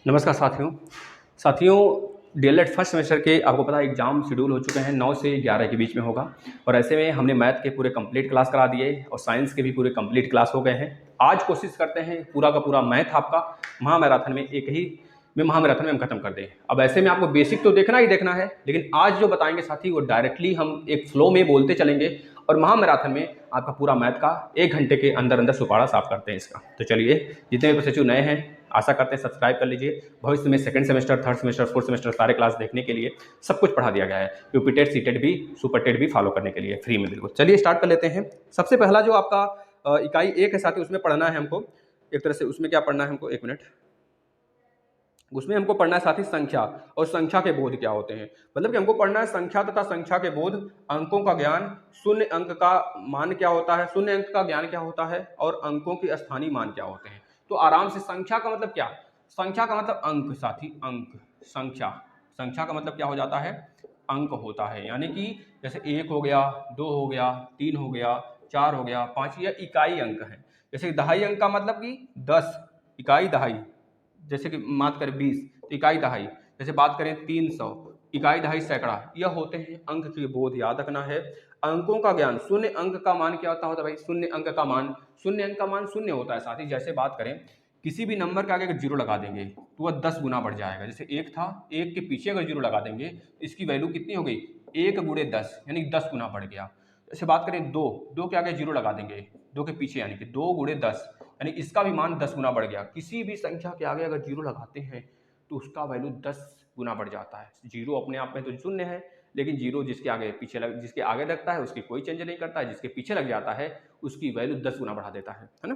नमस्कार साथियों DElEd first semester के आपको पता है एग्जाम शेड्यूल हो चुके हैं 9 से 11 के बीच में होगा। और ऐसे में हमने मैथ के पूरे कंप्लीट क्लास करा दिए और साइंस के भी पूरे कंप्लीट क्लास हो गए हैं। आज कोशिश करते हैं पूरा का पूरा मैथ आपका महामैराथन में हम खत्म कर दें। अब ऐसे में आपको बेसिक तो देखना ही देखना है, लेकिन आज जो बताएंगे साथी वो डायरेक्टली हम एक फ्लो में बोलते चलेंगे और महामैराथन में आपका पूरा मैथ का 1 घंटे के अंदर अंदर सुपाड़ा साफ करते हैं इसका। तो चलिए, जितने भी बच्चे नए हैं आशा करते हैं सब्सक्राइब कर लीजिए। भविष्य में second semester, third semester, fourth semester सारे क्लास देखने के लिए सब कुछ पढ़ा दिया गया है। यूपी टेट, सी टेट भी, सुपर टेट भी फॉलो करने के लिए फ्री में बिल्कुल। चलिए स्टार्ट कर लेते हैं। सबसे पहला जो आपका इकाई 1 है साथी, उसमें पढ़ना है हमको एक तरह से। उसमें क्या पढ़ना है हमको, 1 मिनट। उसमें हमको पढ़ना है साथी संख्या और संख्या के बोध क्या होते हैं। मतलब कि हमको पढ़ना है संख्या तथा संख्या के बोध, अंकों का ज्ञान, शून्य अंक का मान क्या होता है, शून्य अंक का ज्ञान क्या होता है और अंकों के स्थानीय मान क्या होते हैं। तो आराम से संख्या का मतलब क्या, संख्या का मतलब अंक साथी, अंक। संख्या का मतलब क्या हो जाता है, अंक होता है। यानी कि जैसे 1 हो गया, 2 हो गया, 3 हो गया, 4 हो गया, 5, यह इकाई अंक है। जैसे दहाई अंक का मतलब कि 10, इकाई दहाई। जैसे कि बात करें 20 तो इकाई दहाई। जैसे बात करें 300, इकाई दहाई सैकड़ा। यह होते हैं अंक के बोध, याद रखना है। अंकों का ज्ञान, शून्य अंक का मान क्या होता है भाई, शून्य अंक का मान, शून्य अंक का मान शून्य होता है साथी। जैसे बात करें किसी भी नंबर के आगे अगर जीरो लगा देंगे तो वह 10 गुना बढ़ जाएगा। जैसे 1 था, 1 के पीछे अगर जीरो लगा देंगे इसकी वैल्यू कितनी हो गई, 1 गुणे 10 यानी 10 गुना बढ़ गया। जैसे बात करें 2 के आगे जीरो लगा देंगे, 2 के पीछे यानी कि 2 गुणे 10 यानी इसका भी मान 10 गुना बढ़ गया। किसी भी संख्या के आगे अगर जीरो लगाते हैं तो उसका वैल्यू 10 गुना बढ़ जाता है। जीरो अपने आप में तो शून्य है, लेकिन जीरो जिसके आगे लगता है उसकी कोई चेंज नहीं करता है, जिसके पीछे लग जाता है उसकी वैल्यू 10 गुना बढ़ा देता है ना।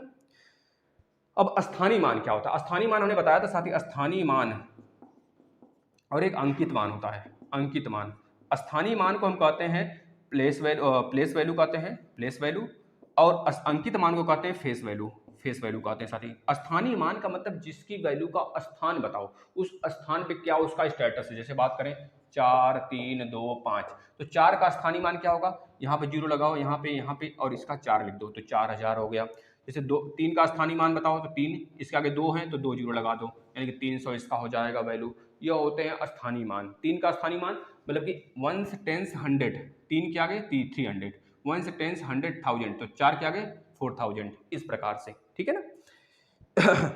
अब स्थानीय मान क्या होता है, स्थानीय मान हमने बताया था साथी, स्थानीय मान और एक अंकित मान होता है। अंकित मान, स्थानीय मान को हम कहते हैं प्लेस वैल्यू कहते हैं, प्लेस वैल्यू। और अंकित मान को कहते हैं फेस वैल्यू कहते हैं साथी। स्थानीय मान का मतलब जिसकी वैल्यू का स्थान बताओ, उस स्थान पे क्या उसका स्टेटस है। जैसे बात करें 4, 3, 2, 5, तो 4 का स्थानीय मान क्या होगा, यहाँ पे जीरो लगाओ, यहाँ पे और इसका 4 लिख दो तो 4000 हो गया। जैसे 3 का स्थानीय मान बताओ तो 3, इसके आगे 2 है तो 2 जीरो लगा दो यानी कि 300 इसका हो जाएगा वैल्यू। यह होते हैं स्थानीय मान। 3 का स्थानीय मान मतलब कि 1 10 100, 3 के आगे 300, 1 10 100,000 तो 4 के आगे 4000, इस प्रकार से, ठीक है ना।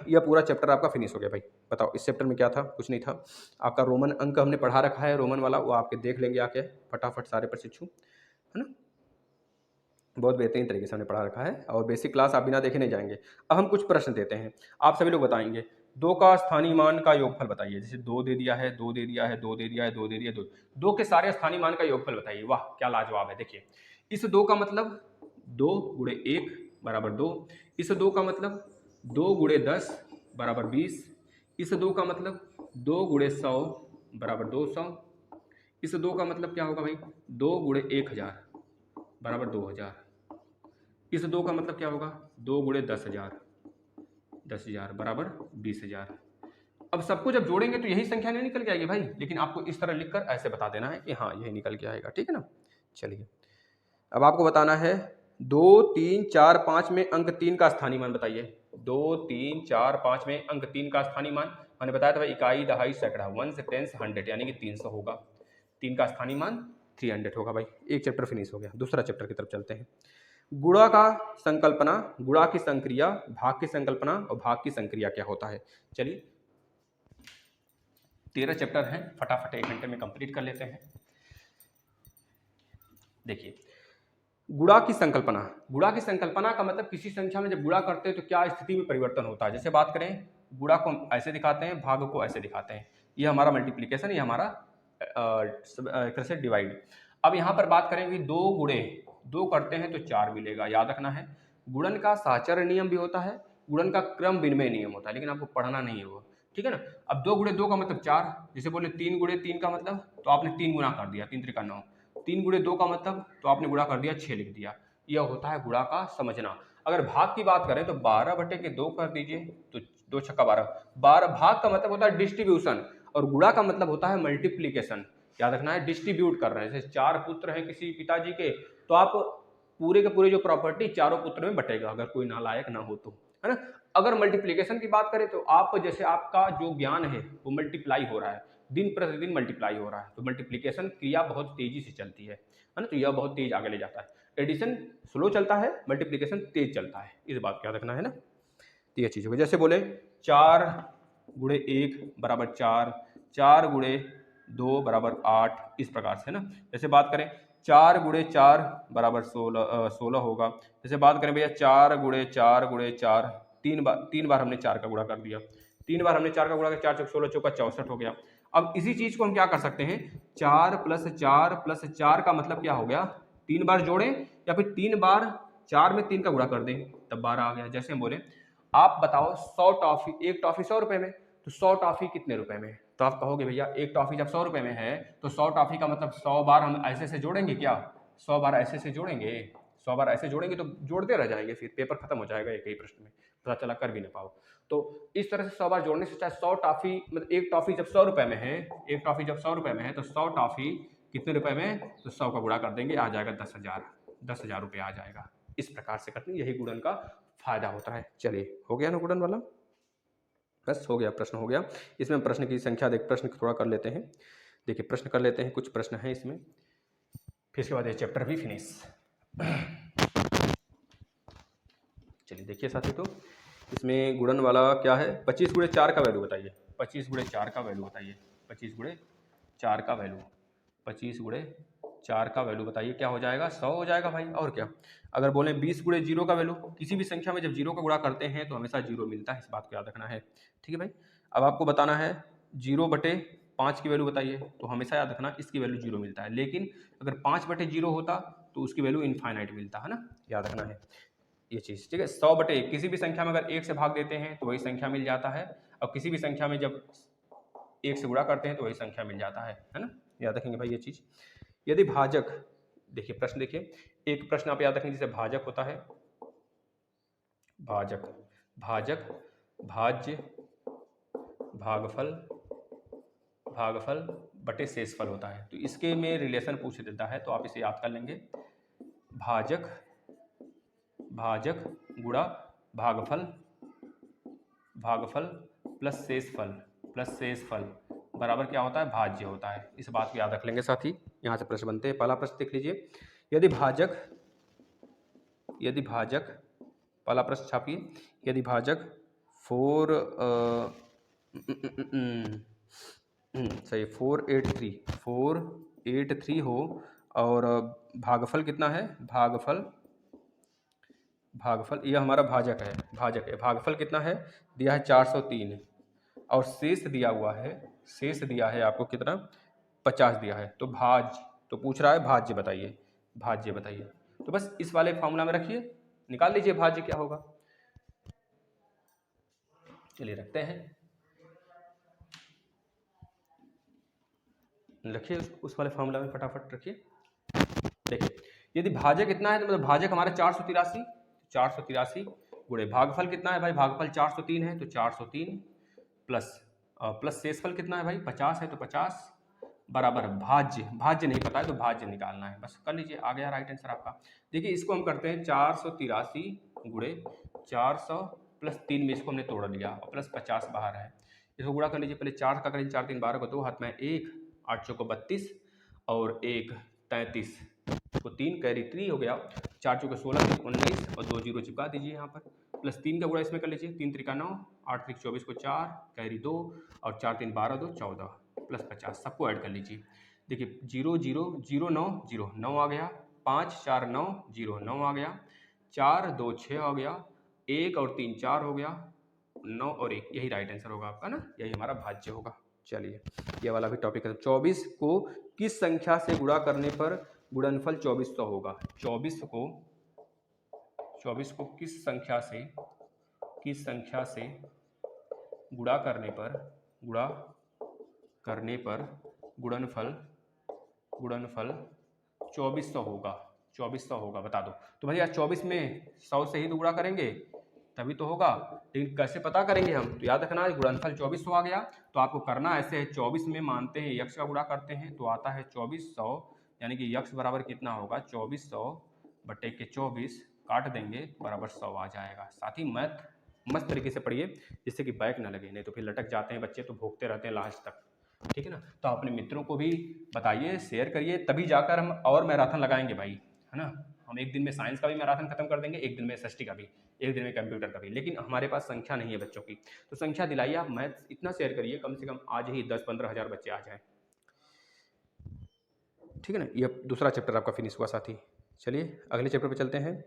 यह पूरा चैप्टर आपका फिनिश हो गया भाई। बताओ इस चैप्टर में क्या था, कुछ नहीं था। आपका रोमन अंक हमने पढ़ा रखा है, रोमन वाला वो आपके देख लेंगे आके फटाफट सारे प्रशिक्षु, है ना। बहुत बेहतरीन तरीके से हमने पढ़ा रखा है और बेसिक क्लास आप बिना देखे नहीं जाएंगे। अब हम कुछ प्रश्न देते हैं, आप सभी लोग बताएंगे। 2 का स्थानीय मान का योगफल बताइए। जैसे 2 दे दिया है, 2 दे दिया है, 2 दे दिया है, 2 दे दिया, 2 के सारे स्थानीय मान का योगफल बताइए। वाह क्या लाजवाब है। देखिए इस 2 का मतलब 2 गुणे 1 बराबर 2, इस 2 का मतलब 2 गुणे 10 बराबर 20, इस 2 का मतलब 2 गुणे 100 बराबर 200, इस 2 का मतलब क्या होगा भाई, 2 गुणे 1000 बराबर 2000, इस 2 का मतलब क्या होगा, 2 गुणे 10,000 बराबर 20,000। अब सबको जब जोड़ेंगे तो यही संख्या नहीं निकल के आएगी भाई, लेकिन आपको इस तरह लिखकर ऐसे बता देना है कि हाँ यही निकल के आएगा, ठीक है ना। चलिए अब आपको बताना है 2, 3, 4, 5 में अंक 3 का स्थानीय मान बताइए। 2, 3, 4, 5 में अंक 3 का स्थानीय मान मैंने बताया था भाई, इकाई दहाई सैकड़ा, 1 10 100 यानी कि 300 होगा। 3 का स्थानीय मान 300 होगा भाई। एक चैप्टर फिनिश हो गया, दूसरा चैप्टर की तरफ चलते हैं। गुणा का संकल्पना, गुणा की संक्रिया, भाग की संकल्पना और भाग की संक्रिया क्या होता है। चलिए 13 चैप्टर हैं, फटाफट 1 घंटे में कंप्लीट कर लेते हैं। देखिए गुणा की संकल्पना, गुणा की संकल्पना का मतलब किसी संख्या में जब गुणा करते हैं तो क्या स्थिति में परिवर्तन होता है। जैसे बात करें गुणा को हम ऐसे दिखाते हैं, भाग को ऐसे दिखाते हैं। ये हमारा मल्टीप्लीकेशन, ये हमारा एक तरह से डिवाइड। अब यहाँ पर बात करेंगे 2 गुणे 2 करते हैं तो 4 मिलेगा, याद रखना है। गुणन का साचर्य नियम भी होता है, गुणन का क्रम विनिमय नियम होता है, लेकिन आपको पढ़ना नहीं है वो, ठीक है ना। अब 2 गुणे 2 का मतलब 4, जैसे बोले 3 गुणे 3 का मतलब तो आपने 3 गुना कर दिया, 3 त्रिका 9। 3 गुणे 2 का मतलब तो आपने गुणा कर दिया, 6 लिख दिया। यह होता है गुणा का समझना। अगर भाग की बात करें तो 12/2 कर दीजिए तो 2 छक्का 12। भाग का मतलब होता है डिस्ट्रीब्यूशन और गुणा का मतलब होता है मल्टीप्लीकेशन। याद रखना है, डिस्ट्रीब्यूट कर रहे हैं। जैसे 4 पुत्र हैं किसी पिताजी के, तो आप पूरे के पूरे जो प्रॉपर्टी चारों पुत्र में बटेगा, अगर कोई नालायक ना हो तो, है ना। अगर मल्टीप्लिकेशन की बात करें तो आप जैसे आपका जो ज्ञान है वो मल्टीप्लाई हो रहा है, दिन प्रतिदिन मल्टीप्लाई हो रहा है, तो मल्टीप्लिकेशन क्रिया बहुत तेजी से चलती है ना, तो यह बहुत तेज आगे ले जाता है। एडिशन स्लो चलता है, मल्टीप्लिकेशन तेज चलता है, इस बात का याद रखना है ना। तो यह चीज़ होगी, जैसे बोले 4 गुणे 1 बराबर 4, 4 गुणे 2 बराबर 8, इस प्रकार से ना। जैसे बात करें 4 गुणे 4 बराबर 16 होगा। जैसे बात करें भैया 4 गुणे 4 गुणे 4, 3 बार हमने 4 का गुणा कर दिया, 3 बार हमने 4 का गुणा किया, 4 चौक 16 चौका 64 हो गया। अब इसी चीज को हम क्या कर सकते हैं, 4 + 4 + 4 का मतलब क्या हो गया, 3 बार जोड़ें या फिर 3 बार 4 में 3 का गुणा कर दें, तब 12 आ गया। जैसे हम बोले आप बताओ 100 टॉफी, एक टॉफी 100 रुपए में, तो 100 टॉफी कितने रुपए में, तो आप कहोगे भैया एक टॉफी जब 100 रुपए में है तो 100 टॉफी का मतलब 100 बार हम ऐसे से जोड़ेंगे क्या, 100 बार ऐसे से जोड़ेंगे, 100 बार ऐसे जोड़ेंगे तो जोड़ते रह जाएंगे, फिर पेपर खत्म हो जाएगा एक ही प्रश्न में, पता चला कर भी ना पाओ। तो इस तरह से 100 बार जोड़ने से, चाहे 100 टॉफी मतलब एक टॉफी जब 100 रुपए में है, एक टॉफी जब 100 रुपए में है तो 100 टॉफी कितने रुपए में, तो 100 का गुणा कर देंगे, आ जाएगा 10,000 रुपये आ जाएगा। इस प्रकार से करते हैं, यही गुणन का फायदा होता है। चलिए हो गया ना गुणन वाला, बस हो गया, प्रश्न हो गया। इसमें प्रश्न की संख्या देख, प्रश्न थोड़ा कर लेते हैं, देखिए प्रश्न कर लेते हैं, कुछ प्रश्न हैं इसमें, फिर इसके बाद ये चैप्टर भी फिनिश। चलिए देखिए साथी, तो इसमें गुणन वाला क्या है, 25 गुणे 4 का वैल्यू बताइए, 25 गुणे 4 का वैल्यू बताइए, 25 गुणे 4 का वैल्यू, 25 गुणे 4 का वैल्यू बताइए, क्या हो जाएगा, 100 हो जाएगा भाई, और क्या। अगर बोले 20 गुणे 0 का वैल्यू, किसी भी संख्या में जब 0 का गुणा करते हैं तो हमेशा 0 मिलता है, इस बात को याद रखना है, ठीक है भाई। अब आपको बताना है 0/5 की वैल्यू बताइए, तो हमेशा याद रखना इसकी वैल्यू 0 मिलता है, लेकिन अगर 5/0 होता तो उसकी वैल्यू इनफाइनाइट मिलता है ना, याद रखना है ये चीज़, ठीक है। 100/1 किसी भी संख्या में अगर 1 से भाग देते हैं तो वही संख्या मिल जाता है, और किसी भी संख्या में जब 1 से गुणा करते हैं तो वही संख्या मिल जाता है ना, याद रखेंगे भाई ये चीज़। यदि भाजक, देखिए प्रश्न देखिए, एक प्रश्न आप याद रखेंगे, जैसे भाजक होता है, भाजक, भाजक, भाज्य, भागफल, भागफल बटे शेषफल होता है, तो इसके में रिलेशन पूछ देता है, तो आप इसे याद कर लेंगे, भाजक, भाजक गुणा भागफल, भागफल प्लस शेषफल, प्लस शेषफल बराबर क्या होता है, भाज्य होता है, इस बात को याद रख लेंगे साथी। यहाँ से प्रश्न बनते हैं, पहला प्रश्न देख लीजिए, यदि भाजक, यदि भाजक, पहला प्रश्न छापिए, यदि भाजक 483 हो और भागफल कितना है, भागफल, भागफल यह हमारा भाजक है, भाजक है, भागफल कितना है दिया है 403, और शेष दिया हुआ है, शेष दिया है आपको कितना 50 दिया है, तो तो पूछ रहा है भाज्य बताइए, भाज्य बताइए, तो बस इस वाले फॉर्मूला में रखिए, निकाल लीजिए भाज्य क्या होगा। चलिए रखते हैं, रखिए उस वाले फॉर्मूला में फटाफट रखिए। देखिए यदि भाजक कितना है तो मतलब भाजक हमारा 483, 483 गुणे भागफल कितना है भाई, भागफल 403 है तो 403 प्लस प्लस शेषफल कितना है भाई 50 है तो 50 बराबर भाज्य, भाज्य नहीं पता है तो भाज्य निकालना है, बस कर लीजिए, आ गया राइट आंसर आपका। देखिए इसको हम करते हैं 483 गुणे 400 प्लस 3 में इसको हमने तोड़ लिया और प्लस 50 बाहर है, इसको गुणा कर लीजिए, पहले 4 का करेंगे, 4 3 12 को 2 हाथ में 1, 8 चौको 32 और 1 33 तो 3 कैरी 3 हो गया, 4 चौके 16 19 और 2 जीरो चिपका दीजिए यहाँ पर, प्लस 3 का गुणा इसमें कर लीजिए, 3 त्रिका 9, 8 त्रिक 24 को 4 कैरी 2 और 4 3 12 2 14 प्लस 50 सबको ऐड कर लीजिए। देखिए 0 0 0 9 0 9 आ गया, 5 4 9 0 9 आ गया, 4 2 6 आ गया, 1 और 3 4 हो गया, 9 और 1, यही राइट आंसर होगा आपका ना, यही हमारा भाज्य होगा। चलिए ये वाला भी टॉपिक है। 24 को किस संख्या से गुणा करने पर गुणनफल 2400 होगा, 24 को किस संख्या से गुणा करने पर गुणनफल 2400 होगा, 2400 होगा, बता दो। तो भैया 24 में 100 से ही तो गुणा करेंगे तभी तो होगा, लेकिन कैसे पता करेंगे हम, तो याद रखना गुणनफल 2400 आ गया, तो आपको करना ऐसे है, 24 में मानते हैं यक्ष का गुणा करते हैं तो आता है 2400, यानी कि यक्ष बराबर कितना होगा 2400 बटे के 24 काट देंगे बराबर 100 आ जाएगा। साथ ही मैथ मस्त तरीके से पढ़िए जिससे कि बैक ना लगे, नहीं तो फिर लटक जाते हैं बच्चे तो भोगते रहते हैं लास्ट तक, ठीक है ना। तो अपने मित्रों को भी बताइए, शेयर करिए, तभी जाकर हम और मैराथन लगाएंगे भाई, है ना। हम एक दिन में साइंस का भी मैराथन खत्म कर देंगे, एक दिन में एसएसटी का भी, एक दिन में कंप्यूटर का भी, लेकिन हमारे पास संख्या नहीं है बच्चों की, तो संख्या दिलाइए आप, मैथ्स इतना शेयर करिए कम से कम आज ही 10-15 हज़ार बच्चे आ जाएँ, ठीक है ना। ये दूसरा चैप्टर आपका फिनिश हुआ साथी। चलिए अगले चैप्टर पे चलते हैं।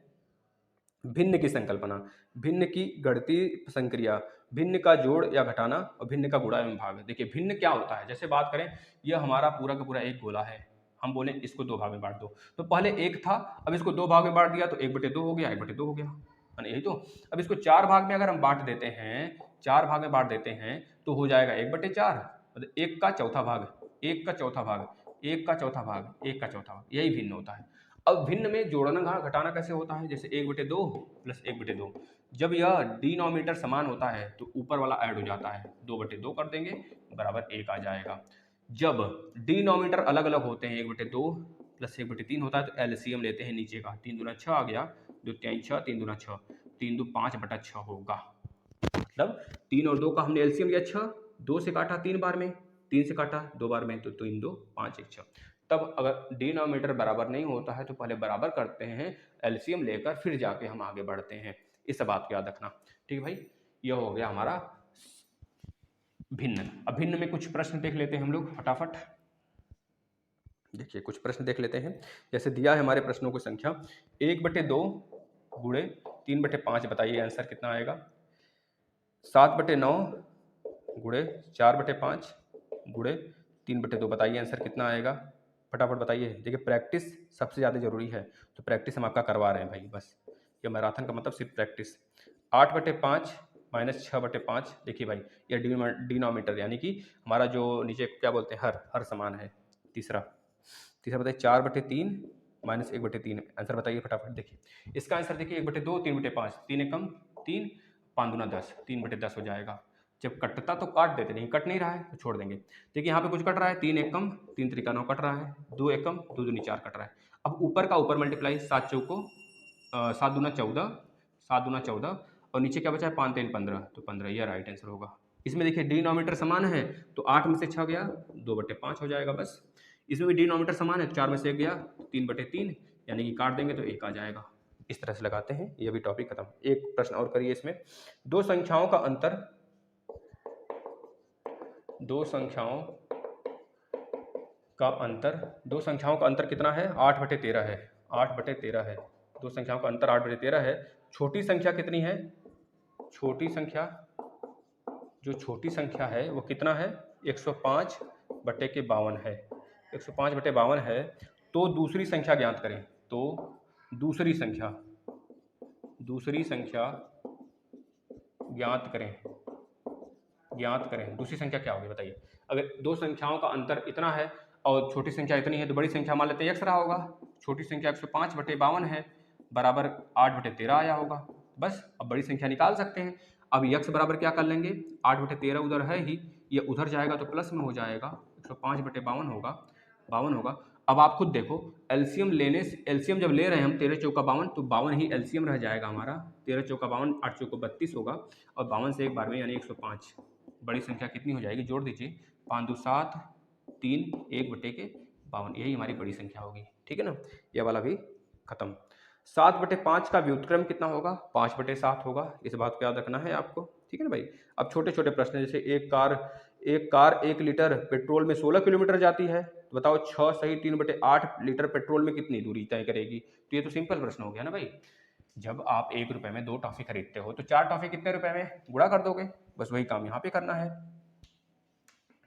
भिन्न की संकल्पना, भिन्न की गणती संक्रिया, भिन्न का जोड़ या घटाना और भिन्न का गुणा एवं भाग। देखिए भिन्न क्या होता है, जैसे बात करें यह हमारा पूरा का पूरा एक गोला है, हम बोले इसको दो भाग में बांट दो, तो पहले एक था, अब इसको दो भाग में बांट दिया तो 1/2 हो गया, 1/2 हो गया, है ना, यही तो। अब इसको 4 भाग में अगर हम बांट देते हैं, 4 भाग में बांट देते हैं तो हो जाएगा 1/4, मतलब एक का चौथा भाग, एक का चौथा भाग, एक का चौथा भाग, एक का चौथा भाग, यही भिन्न होता है। अब भिन्न में जोड़ना घटाना कैसे होता है, जैसे 1/2 प्लस 1/2, जब यह डिनोमिनेटर समान होता है तो ऊपर वाला ऐड हो जाता है, 2/2 कर देंगे बराबर 1 आ जाएगा। जब डिनोमिनेटर अलग अलग होते हैं, 1/2 प्लस 1/3 होता है तो एलसीएम लेते हैं नीचे का, 3 दूना 6 आ गया, 2 3 6, 3 दूना 6, 3 2 5/6 होगा। मतलब 3 और 2 का हमने एलसीएम लिया 6, 2 से काटा 3 बार में, 3 से काटा 2 बार में, तो 3 2 5 1 6। तब अगर डिनोमिनेटर बराबर नहीं होता है तो पहले बराबर करते हैं एलसीएम लेकर, फिर जाके हम आगे बढ़ते हैं, इस बात को याद रखना, ठीक है भाई। यह हो गया हमारा भिन्न। अब भिन्न में कुछ प्रश्न देख लेते हैं हम लोग फटाफट। देखिए कुछ प्रश्न देख लेते हैं, जैसे दिया है हमारे प्रश्नों की संख्या 1/2 गुणे 3/5, बताइए आंसर कितना आएगा। 7/9 गुणे 4/5 गुणे 3/2, बताइए आंसर कितना आएगा, फटाफट बताइए। देखिए प्रैक्टिस सबसे ज़्यादा जरूरी है, तो प्रैक्टिस हम आपका करवा रहे हैं भाई, बस ये मैराथन का मतलब सिर्फ प्रैक्टिस। 8/5 माइनस 6/5, देखिए भाई ये डिनोमिनेटर यानी कि हमारा जो नीचे क्या बोलते हैं हर समान है। तीसरा बताइए 4/3 माइनस 1/3, आंसर बताइए फटाफट। देखिए इसका आंसर देखिए 1/2 3/5, 3 एकम 3, 5 दूना 10, 3/10 हो जाएगा। जब कटता तो काट देते, नहीं कट नहीं रहा है तो छोड़ देंगे। देखिए यहाँ पे कुछ कट रहा है, 3 एकम 3 त्रिका 9 कट रहा है, 2 एकम 2 दूनी 4 कट रहा है। अब ऊपर का ऊपर मल्टीप्लाई, 7 चौको 7 दूना 14, 7 दूना 14, और नीचे क्या बचा है 5 3 15, तो 15, यह राइट आंसर होगा। इसमें देखिए डिनोमिनेटर समान है तो 8 में से 6 गया 2/5 हो जाएगा बस। इसमें भी डिनोमिनेटर समान है, 4 में से 1 गया 3/3, यानी कि काट देंगे तो 1 आ जाएगा। इस तरह से लगाते हैं, यह भी टॉपिक खत्म। एक प्रश्न और करिए इसमें, दो संख्याओं का अंतर कितना है, 8/13 है, 8/13 है। दो संख्याओं का अंतर 8/13 है। छोटी संख्या कितनी है, छोटी संख्या है वो कितना है, 105/52 है, 105/52 है। तो दूसरी संख्या ज्ञात करें, तो दूसरी संख्या ज्ञात करें। दूसरी संख्या क्या होगी बताइए। अगर दो संख्याओं का अंतर इतना है और छोटी संख्या इतनी है तो बड़ी संख्या मान लेते हैं x रहा होगा। छोटी संख्या 105/52 है बराबर 8/13 आया होगा, बस। अब बड़ी संख्या निकाल सकते हैं। अब x बराबर क्या कर लेंगे, 8/13 उधर है ही, ये उधर जाएगा तो प्लस में हो जाएगा, 105/52 होगा, 52 होगा। अब आप खुद देखो, एलसीएम एलसीएम जब ले रहे हैं हम 13 चौका 52, तो 52 ही एलसीएम रह जाएगा हमारा। 13 चौका 52, 8 चौका 32 होगा, और 52 से एक बार में यानी 105। बड़ी संख्या कितनी हो जाएगी, जोड़ दीजिए, 5 2 7, 3 1/52, यही हमारी बड़ी संख्या होगी, ठीक है ना। यह वाला भी खत्म। 7/5 का व्युत्क्रम कितना होगा, 5/7 होगा, इस बात को याद रखना है आपको, ठीक है ना भाई। अब छोटे छोटे प्रश्न, जैसे एक कार 1 लीटर पेट्रोल में 16 किलोमीटर जाती है, तो बताओ 6 सही 3/8 लीटर पेट्रोल में कितनी दूरी तय करेगी। तो ये तो सिंपल प्रश्न हो गया ना भाई। जब आप 1 रुपए में 2 टॉफी खरीदते हो तो 4 टॉफी कितने रुपए में गुणा कर दोगे, बस वही काम यहाँ पे करना है।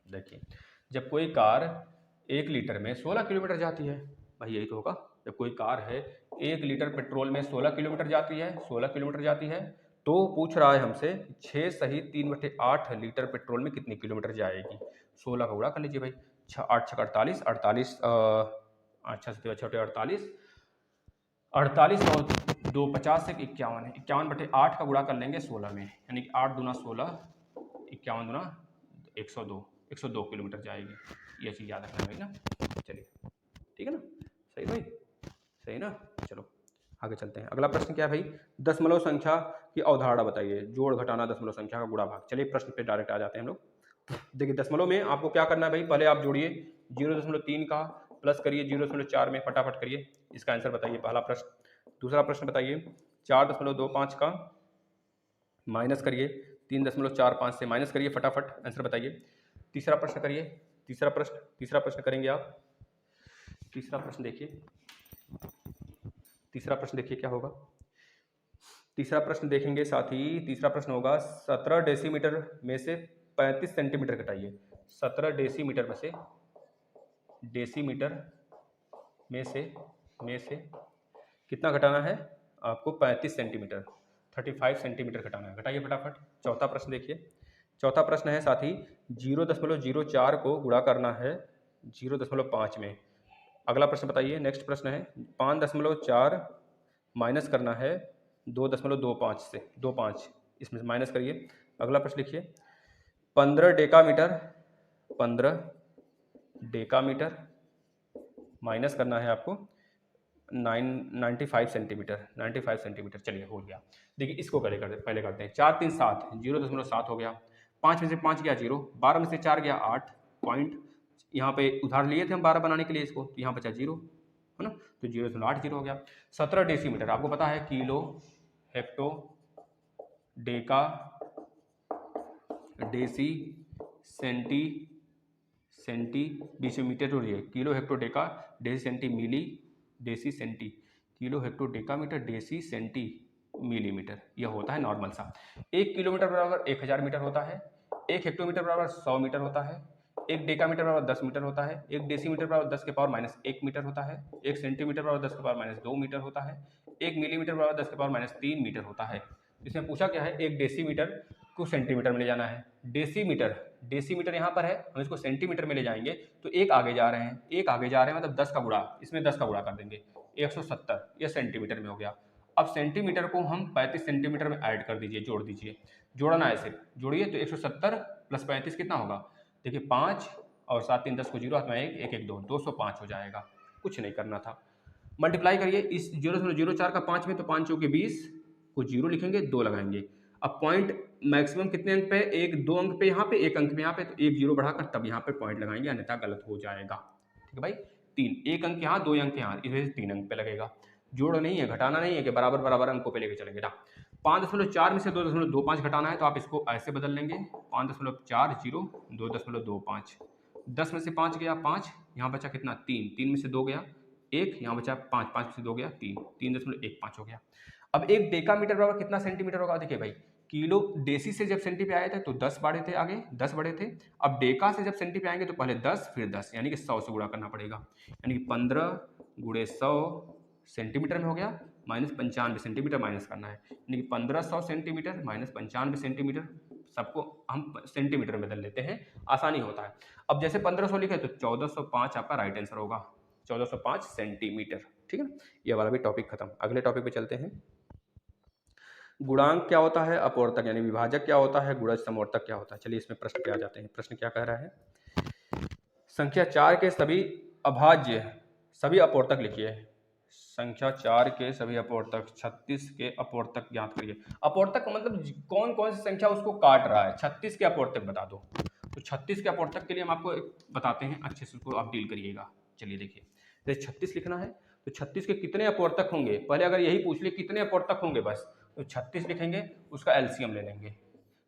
देखिए जब कोई कार 1 लीटर में 16 किलोमीटर जाती है, भाई यही तो होगा। जब कोई कार है 1 लीटर पेट्रोल में 16 किलोमीटर जाती है, तो पूछ रहा है हमसे 6 सही 3/8 लीटर पेट्रोल में कितनी किलोमीटर जाएगी। 16 का गुणा कर लीजिए भाई, 8 6 48, 48 अच्छा से छोटे 48, 48 और 2 50 से 51 है, 51/8 का गुणा कर लेंगे 16 में, यानी कि 8 दूना 16, 51 दूना 102 किलोमीटर जाएगी। ये चीज़ याद रखना है भाई ना। चलिए ठीक है ना, सही भाई, सही ना। चलो आगे चलते हैं। अगला प्रश्न क्या है भाई, दशमलव संख्या की अवधारणा बताइए, जोड़ घटाना दशमलव संख्या का गुणा भाग। चलिए प्रश्न पे डायरेक्ट आ जाते हैं हम लोग। देखिए दशमलव में आपको क्या करना है भाई, पहले आप जोड़िए 0.3 का प्लस करिए 0.4 में, फटाफट करिए, इसका आंसर बताइए पहला प्रश्न। दूसरा प्रश्न बताइए 4.25 का माइनस करिए 3.45 से, माइनस करिए फटाफट, आंसर बताइए। तीसरा प्रश्न करिए, तीसरा प्रश्न करेंगे आप। तीसरा प्रश्न देखिए क्या होगा। तीसरा प्रश्न देखेंगे साथी, तीसरा प्रश्न होगा 17 डेसीमीटर में से 35 सेंटीमीटर घटाइए। 17 डेसीमीटर में से कितना घटाना है आपको, 35 सेंटीमीटर, 35 सेंटीमीटर घटाना है, घटाइए फटाफट। चौथा प्रश्न देखिए, चौथा प्रश्न है साथी 0.04 को गुणा करना है 0.5 में। अगला प्रश्न बताइए, नेक्स्ट प्रश्न है 5.4 माइनस करना है 2.25 से, 25 इसमें से माइनस करिए। अगला प्रश्न लिखिए 15 डेकामीटर माइनस करना है आपको 95 सेंटीमीटर। चलिए हो गया। देखिए इसको पहले करते हैं। 4 3 7, 0.7 हो गया, 5 में से 5 गया 0, 12 में से 4 गया 8 पॉइंट, यहाँ पे उधार लिए थे हम 12 बनाने के लिए इसको, तो यहाँ बचा 0 है ना, तो 0.80 हो गया। 17 डेसीमीटर आपको पता है kilo hecto deca deci centi decimetre जो है, kilo hecto deca deci centi milli deci centi, kilo hecto decametre deci centi millimetre, यह होता है नॉर्मल सा। 1 किलोमीटर बराबर 1000 मीटर होता है, 1 हेक्टोमीटर बराबर 100 मीटर होता है, 1 डेकामीटर बराबर 10 मीटर होता है, 1 डेसीमीटर बराबर 10 के पावर माइनस 1 मीटर होता है, 1 सेंटीमीटर बराबर 10 के पावर माइनस 2 मीटर होता है, 1 मिलीमीटर बराबर 10 के पावर माइनस 3 मीटर होता है। इसमें पूछा क्या है, 1 डेसीमीटर को सेंटीमीटर में ले जाना है। डेसीमीटर यहाँ पर है, हम इसको सेंटीमीटर में ले जाएंगे तो एक आगे जा रहे हैं, मतलब 10 का गुणा, इसमें 10 का गुणा कर देंगे 170, यह सेंटीमीटर में हो गया। अब सेंटीमीटर को हम 35 सेंटीमीटर में ऐड कर दीजिए, जोड़ दीजिए, जोड़ना है सिर्फ, जोड़िए तो 170 प्लस 35 कितना होगा, देखिए 5 और 7 3 10 को 0 हाथ में 1 1 1 2 205 हो जाएगा। कुछ नहीं करना था, मल्टीप्लाई करिए इस 0.04 का 5 में, तो 5 चौके 20 को 0 लिखेंगे, 2 लगाएंगे। अब पॉइंट मैक्सिमम कितने अंक पे है, 1 2 अंक पे यहाँ पे, 1 अंक पे यहाँ पे, तो 1 0 बढ़ाकर तब यहाँ पे पॉइंट लगाएंगे, अन्यथा गलत हो जाएगा। ठीक है भाई, 3 1 अंक यहाँ 2 अंक यहाँ, इस वजह से 3 अंक पे लगेगा। जोड़ नहीं है, घटाना नहीं है कि बराबर अंकों पे लेके चलेंगे ना। 5.4 में से 2.25 घटाना है, तो आप इसको ऐसे बदल लेंगे 5.40 2.25। 10 में से 5 गया 5, यहाँ बचा कितना 3, 3 में से 2 गया 1, यहाँ बचा 5, 5 में से 2 गया 3, 3.15 हो गया। अब 1 डेकामीटर बराबर कितना सेंटीमीटर होगा, देखिए भाई किलो डेसी से जब सेंटी पे आए थे तो 10 बढ़े थे, आगे 10 बढ़े थे। अब डेका से जब सेंटी पे आएंगे तो पहले 10 फिर 10, यानी कि 100 से गुणा करना पड़ेगा, यानी कि 15 गुणे 100 सेंटीमीटर में हो गया, माइनस 95 सेंटीमीटर माइनस करना है, यानी कि 1500 सेंटीमीटर माइनस 95 सेंटीमीटर, सबको हम सेंटीमीटर में बदल लेते हैं, आसानी होता है। अब जैसे 1500 लिखे तो 1405 आपका राइट आंसर होगा, 1405 सेंटीमीटर। ठीक है, ये वाला भी टॉपिक खत्म। अगले टॉपिक पे चलते हैं। गुणांक क्या होता है, अपवर्तक यानी विभाजक क्या होता है, गुणज समवर्तक क्या होता है। चलिए इसमें प्रश्न पे आ जाते हैं। प्रश्न क्या कह रहा है, संख्या 4 के सभी अभाज्य सभी अपवर्तक लिखिए। संख्या 4 के सभी अपवर्तक, 36 के अपवर्तक ज्ञात करिए। अपवर्तक का मतलब कौन कौन सी संख्या उसको काट रहा है, 36 के अपवर्तक बता दो। तो 36 के अपवर्तक के लिए हम आपको बताते हैं, अच्छे से उसको आप डील करिएगा। चलिए देखिए, जैसे 36 लिखना है तो 36 के कितने अपवर्तक होंगे, पहले अगर यही पूछ ले कितने अपवर्तक होंगे बस, तो 36 लिखेंगे, उसका एलसीएम ले लेंगे।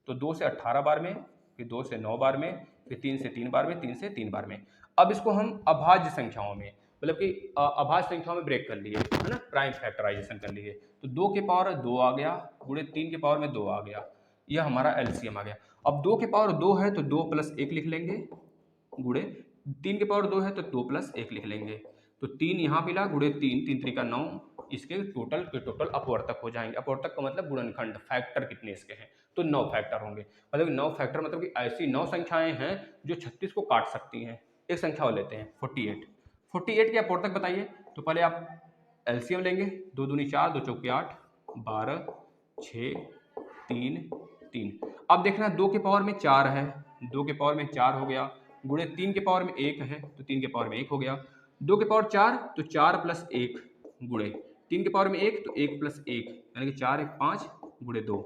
तो 2 से 18 बार में, फिर 2 से 9 बार में, फिर 3 से 3 बार में, 3 से 3 बार में। अब इसको हम अभाज्य संख्याओं में, मतलब कि अभाज्य संख्याओं में ब्रेक कर लिए, है ना, प्राइम फैक्टराइजेशन कर लिए। तो 2 के पावर 2 आ गया, गुणे 3 के पावर में 2 आ गया, यह हमारा एलसीएम आ गया। अब 2 के पावर 2 है तो 2 + 1 लिख लेंगे, गुणे 3 के पावर 2 है तो 2 + 1 लिख लेंगे। तो 3 यहाँ मिला, गुणे 3, 3 3 का 9, इसके टोटल के टोटल अपवर्तक हो जाएंगे। अपवर्तक का मतलब गुणनखंड, फैक्टर कितने इसके हैं, तो 9 फैक्टर होंगे। मतलब 9 फैक्टर मतलब कि ऐसी 9 संख्याएं हैं जो 36 को काट सकती हैं। एक संख्या और लेते हैं 48 के अपवर्तक बताइए। तो पहले आप एलसीएम लेंगे, 2 दूनी 4, 2 चौके 8, 12 6 3 3। अब देखना 2 के पावर में 4 है, 2 के पावर में 4 हो गया, गुणे 3 के पावर में 1 है तो 3 के पावर में 1 हो गया। 2 के पावर 4 तो 4 + 1, गुणे 3 के पावर में 1 तो 1 + 1 यानी कि 4 1 5 गुणे 2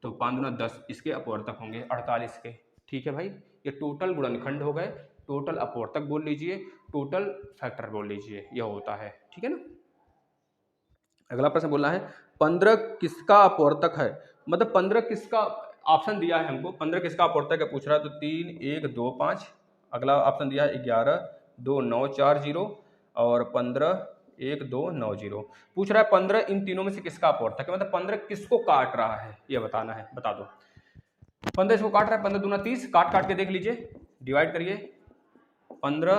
तो 5 दूना 10 इसके अपवर्तक होंगे 48 के। ठीक है भाई, ये टोटल गुणनखंड हो गए, टोटल अपवर्तक बोल लीजिए, टोटल फैक्टर बोल लीजिए, यह होता है। ठीक है ना। अगला प्रश्न बोलना है 15 किसका अपवर्तक है, मतलब 15 किसका ऑप्शन दिया है हमको, 15 किसका अपवर्तक है पूछ रहा है, तो 3 1 2 5। अगला ऑप्शन दिया है 11 2 9 4 0 और 15 1 2 9 0। पूछ रहा है 15 इन तीनों में से किसका अपवर्तक है, मतलब 15 किसको काट रहा है ये बताना है, बता दो। 15 इसको काट रहा है, 15 दूना 30, काट काट के देख लीजिए, डिवाइड करिए, 15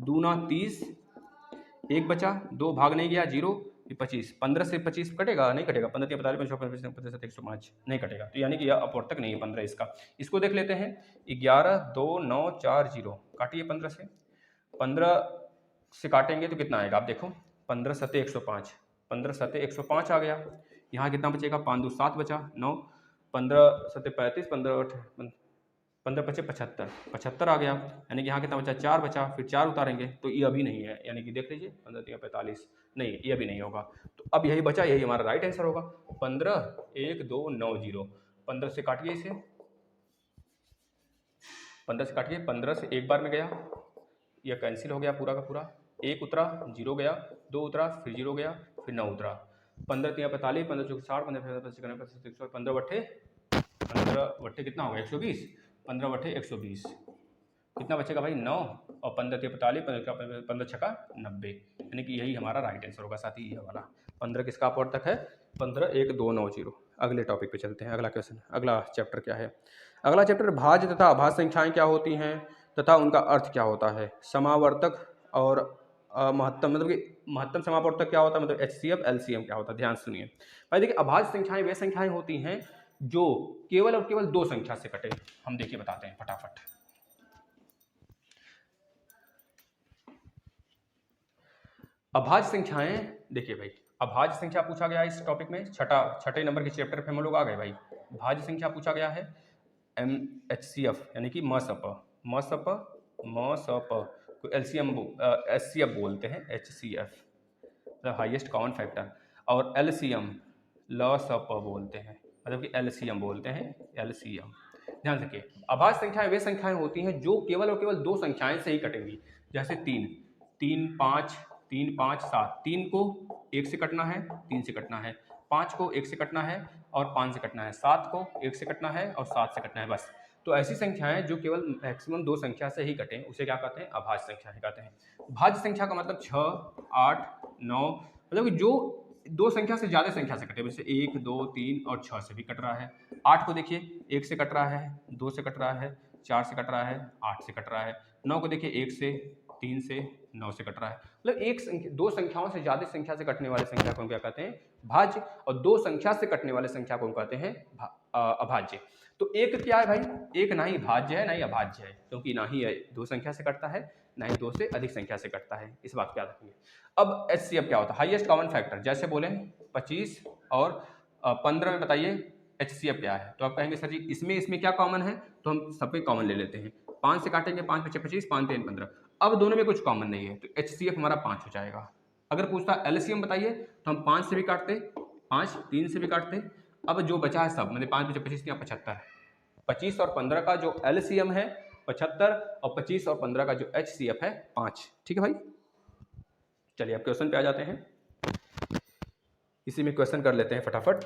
दूना 30, एक बचा, 2 भाग नहीं गया, 0, 25, 15 से 25 कटेगा, नहीं कटेगा, 15 3 45 55 55 105 नहीं कटेगा, तो यानी कि यह अपवर्तक नहीं है 15 इसका। इसको देख लेते हैं, 11 2 9 4 0, काटिए 15 से, 15 से काटेंगे तो कितना आएगा आप देखो, 15 सते 105, 15 सते 105 आ गया। यहाँ कितना बचेगा, 5 2 7 बचा, 9, 15 सते 35, 15 पचे 75, 75 आ गया, यानी कि यहाँ कितना बचा, 4 बचा, फिर 4 उतारेंगे तो ये अभी नहीं है, यानी कि देख लीजिए 15 3 45, नहीं ये अभी नहीं होगा, तो अब यही बचा, यही हमारा राइट आंसर होगा। 15 1 2 9 0, 15 से काटिए इसे, 15 से काटिए, 15 से एक बार में गया, यह कैंसिल हो गया पूरा का पूरा, 1 उतरा, 0 गया, 2 उतरा, फिर 0 गया, फिर 9 उतरा, 15 3 45, 15 चौक 60, 15 15 वट्ठे, 15 वट्ठे कितना होगा 120, 15 वट्ठे 120, कितना बचेगा भाई 9, और 15 3 45, 15 छक्का 90, यानी कि यही हमारा राइट आंसर होगा साथी, ये वाला 15 किसका अपवर्तक है, 15 1 2 9 0। अगले टॉपिक पे चलते हैं, अगला क्वेश्चन, अगला चैप्टर क्या है, अगला चैप्टर भाज्य तथा अभाज्य संख्याएं क्या होती हैं तथा उनका अर्थ क्या होता है, समावर्तक और महत्तम, मतलब कि महत्तम समावर्तक क्या होता है, मतलब HCF LCM क्या होता है, ध्यान सुनिए भाई। देखिए अभाज्य संख्याएं वे संख्याएं होती हैं जो केवल और केवल दो संख्या से कटे। हम देखिए बताते हैं फटाफट। अभाज्य संख्याएं, देखिए भाई अभाज्य संख्या पूछा गया है इस टॉपिक में, छठे नंबर के चैप्टर पे हम लोग आ गए भाई। भाज्य संख्या पूछा गया है HCF यानी कि मसप को LCM HCF बोलते हैं, HCF मतलब हाईएस्ट कॉमन फैक्टर, और LCM लसप बोलते हैं, मतलब कि LCM बोलते हैं, LCM। ध्यान रखिए अभाज्य संख्याएं वे संख्याएं होती हैं जो केवल और केवल दो संख्याएं से ही कटेंगी, जैसे 3 3 5 3 5 7, 3 को 1 से कटना है, 3 से कटना है, 5 को 1 से कटना है और 5 से कटना है, 7 को 1 से कटना है और 7 से कटना है, बस। तो ऐसी संख्याएं जो केवल मैक्सिमम दो संख्या से ही कटें उसे क्या कहते हैं, अभाज्य संख्या कहते हैं। भाज्य संख्या का मतलब 6 8 9, मतलब कि जो दो संख्या से ज्यादा संख्या से कटे, जैसे 1 2 3 और 6 से भी कट रहा है। 8 को देखिए 1 से कट रहा है, 2 से कट रहा है, 4 से कट रहा है, 8 से कट रहा है। 9 को देखिए 1 से, 3 से, 9 से कट रहा है। मतलब एक संख्या, दो संख्याओं से ज्यादा संख्या से कटने वाले संख्या को हम क्या कहते हैं, भाज्य, और दो संख्या से कटने वाले संख्या को हम कहते हैं अभाज्य। तो एक क्या है भाई, एक ना ही भाज्य है ना ही अभाज्य है, क्योंकि ना ही दो संख्या से कटता है ना ही दो से अधिक संख्या से कटता है, इस बात को याद रखेंगे। अब HCF क्या होता है, हाईएस्ट कॉमन फैक्टर, जैसे बोले 25 और 15 में बताइए HCF क्या है, तो आप कहेंगे सर जी इसमें क्या कॉमन है, तो हम सब पे कॉमन ले लेते हैं। 5 से काटेंगे, 5 5 25, 5 3 15, अब दोनों में कुछ कॉमन नहीं है तो HCF हमारा 5 हो जाएगा। अगर पूछता LCM बताइए तो हम 5 से भी काटते, 5 3 से भी काटते, अब जो बचा है सब, मतलब 5 25 75, 25 और 15 का जो LCM है 75 और 25 और 15 का जो HCF है 5। ठीक है भाई, चलिए अब क्वेश्चन पे आ जाते हैं, इसी में क्वेश्चन कर लेते हैं फटाफट,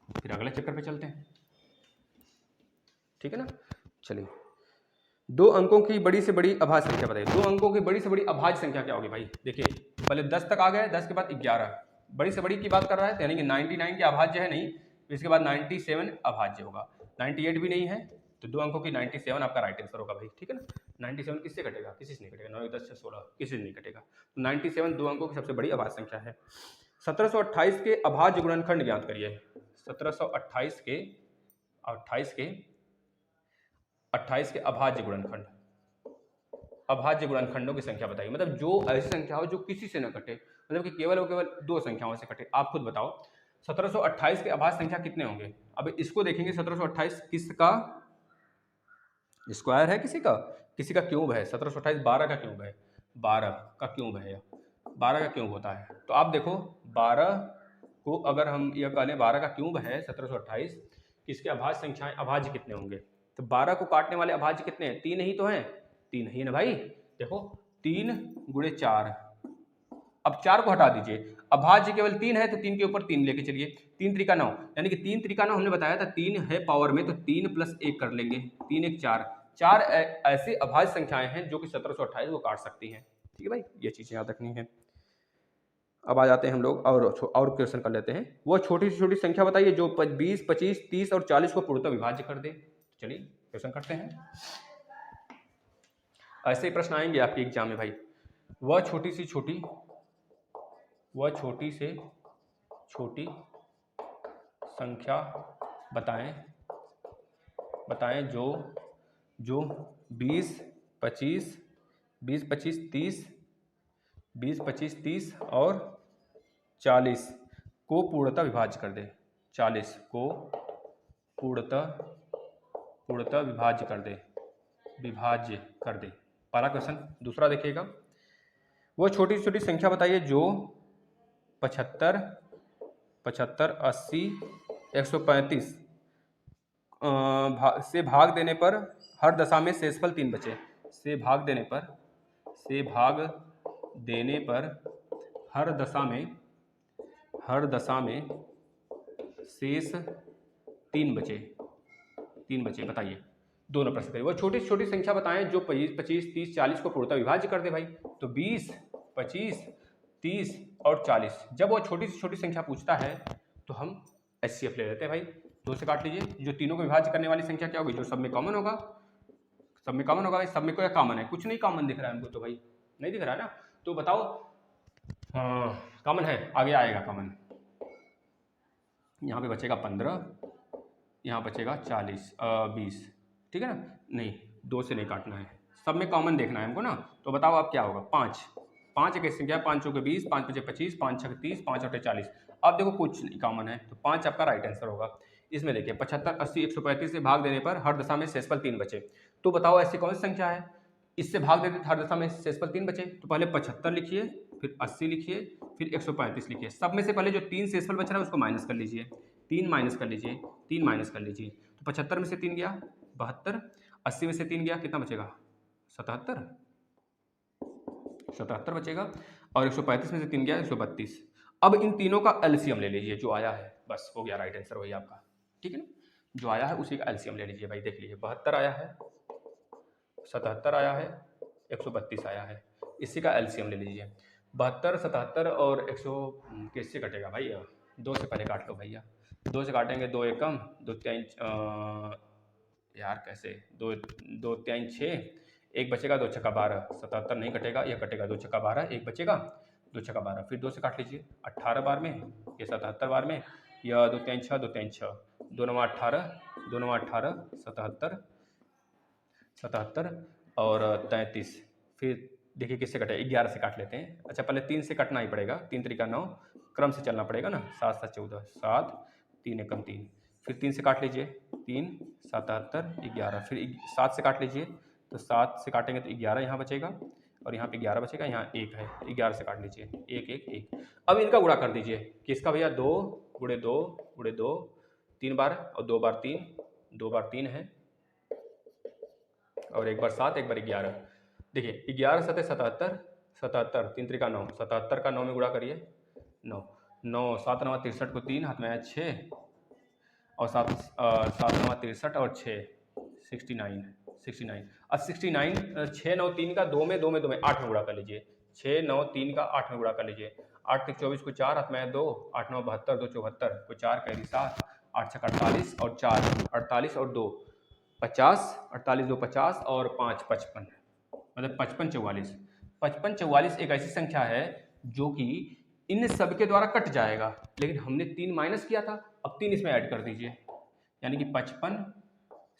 फिर अगले चक्कर पे चलते हैं। ठीक है ना, चलिए। दो अंकों की बड़ी से बड़ी अभाज्य संख्या बताइए, दो अंकों की बड़ी से बड़ी अभाज्य संख्या क्या होगी भाई। देखिए पहले 10 तक आ गए, 10 के बाद 11, बड़ी से बड़ी की बात कर रहा है, यानी कि 99 की अभाज्य है नहीं, इसके बाद 97 अभाज्य होगा, 98 भी नहीं है, तो दो अंकों की 97 आपका राइट आंसर होगा भाई। ठीक है ना, 97 किससे कटेगा, किसी से नहीं कटेगा, 9 10 से 16 किसी से नहीं कटेगा, तो 97 दो अंकों की सबसे बड़ी अभाज्य संख्या है। 1728 के अभाज्य गुणनखंड ज्ञात करिए, 1728 के 28 के अभाज्य गुणनखंड, अभाज्य गुणनखंडों की संख्या बताइए, मतलब जो ऐसी संख्या हो जो किसी से न कटे, मतलब कि केवल और केवल दो संख्याओं से कटे। आप खुद बताओ 1728 के अभाज्य संख्या कितने होंगे। अब इसको देखेंगे 1728 किसका स्क्वायर है, किसी का क्यूब है। 1728 12 का क्यूब है, 12 का क्यूब है, 12 का क्यूब होता है। तो आप देखो 12 को अगर हम यह कह लें 12 का क्यूब है 1728, इसके अभाज्य संख्याएं अभाज्य कितने होंगे? तो 12 को काटने वाले अभाज्य कितने हैं? 3 ही तो हैं, 3 ही है ना भाई। देखो 3 गुणे 4, अब 4 को हटा दीजिए, अभाज्य केवल 3 है तो 3 के ऊपर 3 लेके चलिए, 3 त्रिका 9, यानी कि 3 त्रिका 9 हमने बताया था 3 है पावर में, तो 3 + 1 कर लेंगे, 3 1 4, 4 ऐसी अभाज्य संख्याएं हैं जो कि 1728 को काट सकती हैं। ठीक है भाई, ये चीजें याद रखनी है। अब आ जाते हैं हम लोग और क्वेश्चन कर लेते हैं। वो छोटी से छोटी संख्या बताइए जो 20 25 30 और 40 को पूर्णतः विभाज्य कर दे। चलिए क्वेश्चन करते हैं। ऐसे ही प्रश्न आएंगे आपके एग्जाम में भाई। वह छोटी से छोटी संख्या बताएं जो 20 25 30 और 40 को पूर्णतः विभाज्य कर दे। 40 को पूर्णतः विभाज्य कर दे। पहला क्वेश्चन। दूसरा देखिएगा, वो छोटी से छोटी संख्या बताइए जो 75 80 135 से भाग देने पर हर दशा में शेषफल 3 बचे। से भाग देने पर हर दशा में शेष 3 बचे बताइए। दोनों प्रश्न करिए। वो छोटी से छोटी संख्या बताएं जो 25 30 40 को पूर्णतः विभाज्य कर दे भाई। तो 20 25 30 और 40, जब वो छोटी से छोटी संख्या पूछता है तो हम HCF ले लेते हैं भाई। 2 से काट लीजिए। जो तीनों को विभाज्य करने वाली संख्या क्या होगी? जो सब में कॉमन होगा भाई। सब में क्या कॉमन है? कुछ नहीं कॉमन दिख रहा है हमको तो भाई, नहीं दिख रहा है ना। तो बताओ, हाँ कॉमन है, आगे आएगा कॉमन। यहाँ पे बचेगा 15, यहाँ बचेगा 20, ठीक है ना। नहीं 2 से नहीं काटना है, सब में कॉमन देखना है हमको ना। तो बताओ अब क्या होगा? 5 एक ऐसी संख्या है, 5 चौके 20, 5 पचे 25, 5 छके 30, 5 अठे 40। अब देखो कुछ नहीं कॉमन है, तो 5 आपका राइट आंसर होगा। इसमें देखिए 75 80 135 से भाग देने पर हर दशा में शेषफल 3 बचे। तो बताओ ऐसी कौन सी संख्या है इससे भाग देते हर दशा में शेषफल 3 बचे? तो पहले 75 लिखिए, फिर 80 लिखिए, फिर 135 लिखिए। सब में से पहले जो 3 शेषफल बच रहा है उसको माइनस कर लीजिए, 3 माइनस कर लीजिए, 3 माइनस कर लीजिए। तो 75 में से 3 गया 72, 80 में से 3 गया कितना बचेगा? 77 बचेगा, और 135 में से 3 गया 132। अब इन तीनों का एलसीएम ले लीजिए, जो आया है बस हो गया राइट आंसर वही आपका, ठीक है ना। जो आया है उसी का एलसीएम ले लीजिए भाई। देख लीजिए 72 आया है, 77 आया है, 132 आया है, इसी का एलसीएम ले लीजिए। 72 77 और 100 किससे कटेगा भाई? 2 से पहले काट लो भैया। 2 से काटेंगे, 2 एक कम, 2 3 यार कैसे, 2 2 3 6, एक बचेगा, 2 छक्का 12, 77 नहीं कटेगा, यह कटेगा, 2 छक्का 12, एक बचेगा, 2 छक्का 12, फिर 2 से काट लीजिए, 18 बार में, ये 77 बार में, या 2 3 6, 2 3 6, 2 9 18, 2 9 18, 77 और 33। फिर देखिए किससे कटे? 11 से काट लेते हैं। अच्छा पहले 3 से कटना ही पड़ेगा, 3 त्रिका 9, क्रम से चलना पड़ेगा ना। 7 7 14, 7 3 एकम 3, फिर 3 से काट लीजिए, 3 77 11, फिर 7 से काट लीजिए, तो 7 से काटेंगे तो 11 यहाँ बचेगा, और यहाँ पे 11 बचेगा, यहाँ 1 है, 11 से काट लीजिए, 1 1 1। अब इनका गुणा कर दीजिए, किसका भैया? 2 गुणे 2 गुणे 2, 3 बार, और 2 बार 3, 2 बार 3 है, और 1 बार 7, 1 बार 11। देखिए 11 7 77, 77 3 त्रिका 9, 77 का 9 में गुणा करिए, 9 9 7 9 63 को 3 हाथ में आया 6, और 7 9 63 और 6 69। अब 69 6 9 3 का 2 में 2 में 2 में 8 में गुणा कर लीजिए, 6 9 3 का 8 में गुणा कर लीजिए, 8 3 24 को 4 हाथ में आया 2, 8 9 72, 2 74 को 4 कैरी 7, 8 6 48 और 4 48 और 2 50, 48 2 50 और 5 55, मतलब 55 44। 55 44 एक ऐसी संख्या है जो कि इन सब के द्वारा कट जाएगा, लेकिन हमने 3 माइनस किया था, अब 3 इसमें ऐड कर दीजिए, यानी कि 55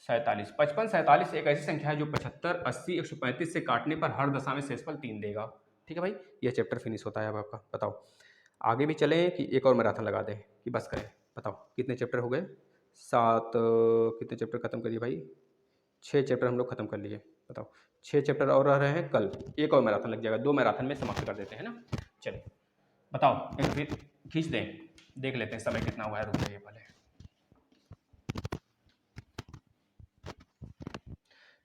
47। 55 47 एक ऐसी संख्या है जो 75 80 135 से काटने पर हर दशा में शेषफल 3 देगा। ठीक है भाई, यह चैप्टर फिनिश होता है अब आपका। बताओ आगे भी चलें कि एक और मैराथन लगा दें कि बस करें? बताओ कितने चैप्टर हो गए? 7, कितने चैप्टर खत्म करिए भाई? 6 चैप्टर हम लोग खत्म कर लिए। बताओ 6 चैप्टर और रह रहे हैं, कल एक और मैराथन लग जाएगा, 2 मैराथन में समाप्त कर देते हैं ना। चलिए बताओ, एक फिर खींच दें, देख लेते हैं समय कितना हुआ है। रुक जाइए पहले,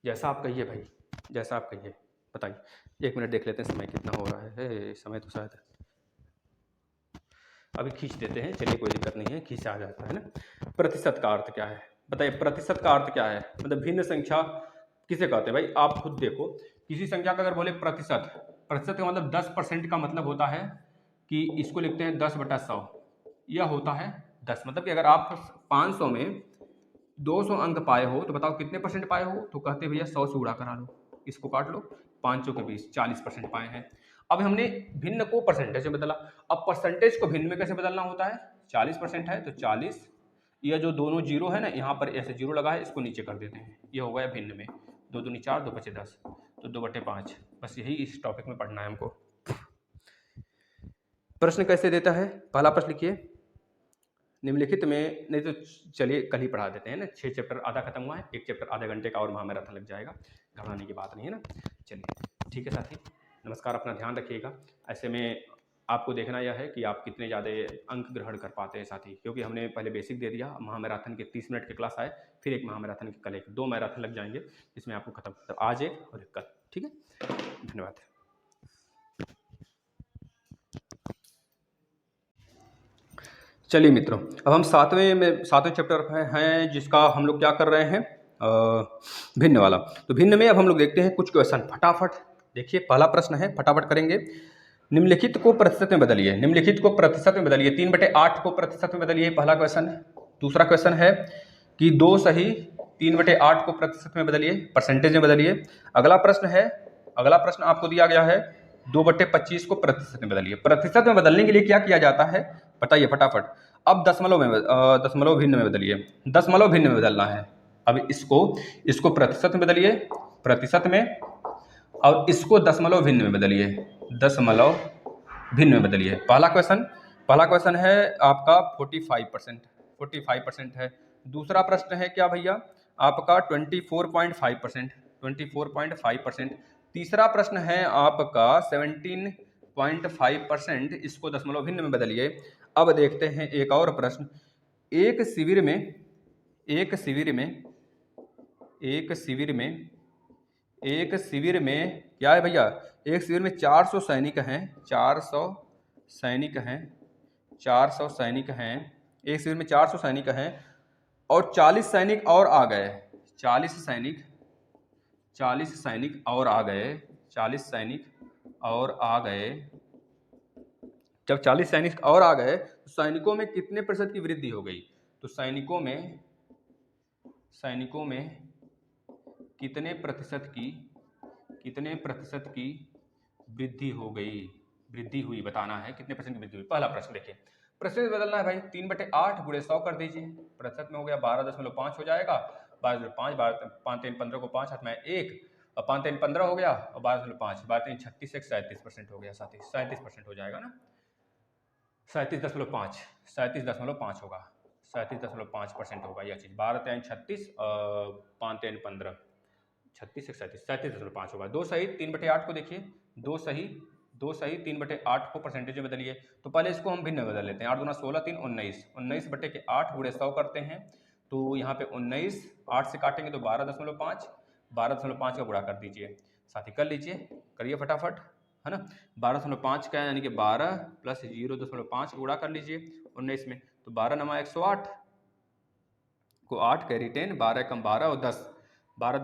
जैसा आप कहिए भाई, जैसा आप कहिए बताइए। 1 मिनट देख लेते हैं समय कितना हो रहा है। समय तो शायद अभी खींच देते हैं, चलिए कोई दिक्कत नहीं है, खींच आ जाता है ना। प्रतिशत का अर्थ क्या है बताइए? प्रतिशत का अर्थ क्या है? मतलब भिन्न संख्या किसे कहते हैं भाई? आप खुद देखो, किसी संख्या का अगर बोले प्रतिशत, प्रतिशत का मतलब 10% का मतलब होता है कि इसको लिखते हैं 10/100। यह होता है 10, मतलब कि अगर आप 500 में 200 अंक पाए हो तो बताओ कितने परसेंट पाए हो? तो कहते हैं भैया 100 से उड़ा करा लो, इसको काट लो, 500 के 20, 40% पाए हैं। अब हमने भिन्न को परसेंटेज में बदला। अब परसेंटेज को भिन्न में कैसे बदलना होता है? 40% है तो 40, यह जो दोनों जीरो है ना, यहाँ पर ऐसे जीरो लगा है, इसको नीचे कर देते हैं, ये हो गया भिन्न में। 2 दूनी 4, 2 बचे 10, तो 2/5। बस यही इस टॉपिक में पढ़ना है हमको। प्रश्न कैसे देता है? पहला प्रश्न लिखिए, निम्नलिखित में, नहीं तो चलिए कल ही पढ़ा देते हैं ना, 6 चैप्टर आधा खत्म हुआ है, 1 चैप्टर आधा घंटे का और महामैराथन लग जाएगा, घबराने की बात नहीं है ना। चलिए ठीक है साथी, नमस्कार, अपना ध्यान रखिएगा। ऐसे में आपको देखना यह है कि आप कितने ज़्यादा अंक ग्रहण कर पाते हैं साथी, क्योंकि हमने पहले बेसिक दे दिया, महामैराथन के 30 मिनट के क्लास आए, फिर एक महामैराथन के कल एक, 2 मैराथन लग जाएंगे, इसमें आपको खत्म, तो आज एक और एक कल। ठीक है, धन्यवाद। चलिए मित्रों, अब हम सातवें चैप्टर पर हैं, जिसका हम लोग क्या कर रहे हैं, भिन्न वाला। तो भिन्न में अब हम लोग देखते हैं कुछ क्वेश्चन फटाफट। देखिए पहला प्रश्न है, फटाफट करेंगे। निम्नलिखित को प्रतिशत में बदलिए, निम्नलिखित को प्रतिशत में बदलिए, 3/8 को प्रतिशत में बदलिए, पहला क्वेश्चन है। दूसरा क्वेश्चन है कि 2 सही 3/8 को प्रतिशत में बदलिए, परसेंटेज में बदलिए। अगला प्रश्न आपको दिया गया है 2/25 को प्रतिशत में बदलिए। प्रतिशत में बदलने के लिए क्या किया जाता है बताइए फटाफट। अब दशमलव भिन्न में बदलिए, दशमलव भिन्न में बदलना है। अब इसको प्रतिशत में बदलिए, प्रतिशत में, और इसको दशमलव भिन्न में बदलिए, दशमलव भिन्न में बदलिए। पहला क्वेश्चन है आपका 45% है। दूसरा प्रश्न है क्या भैया आपका 24.5%, 24.5%। तीसरा प्रश्न है आपका 17.5%, इसको दशमलव भिन्न में बदलिए। अब देखते हैं एक और प्रश्न। एक शिविर में क्या है भैया? एक शिविर में 400 सैनिक हैं, 400 सैनिक हैं, एक शिविर में 400 सैनिक हैं और 40 सैनिक और आ गए, 40 सैनिक और आ गए, 40 सैनिक और आ गए। जब 40 सैनिक और आ गए तो सैनिकों में कितने प्रतिशत की वृद्धि हो गई? तो सैनिकों में कितने प्रतिशत की वृद्धि हो गई, वृद्धि हुई, बताना है कितने परसेंट की वृद्धि हुई। पहला प्रश्न देखिए, प्रतिशत में बदलना है भाई, 3/8 गुणे 100 कर दीजिए, प्रतिशत में हो गया 12.5 हो जाएगा, 12.5, 5 3 15 को 5 हाथ में 1, और 5 3 15 हो गया, और 12.5, 12 3 36, 37% हो गया साथी, 37% हो जाएगा ना, 37.5, 37.5 होगा, 37.5% होगा यह चीज़। 12 3 36, 5 3 15, 36 37, 37.5 होगा। 2 सही 3/8 को देखिए, 2 सही 3/8 को परसेंटेज में बदलिए। तो पहले इसको हम भिन्न में बदल लेते हैं, 8 दूना 16, 3 19, 19/8 गुणे 100 करते हैं, तो यहाँ पे 19, 8 से काटेंगे तो 12.5, 12.5 का गुणा कर दीजिए साथी, कर लीजिए, करिए फटाफट, है ना। 12.5 का यानी कि 12 प्लस 0.5 गुणा कर लीजिए 19 में, तो 12 नमा 108 को 8 कैरी 10, 12 कम 12 और 10, 12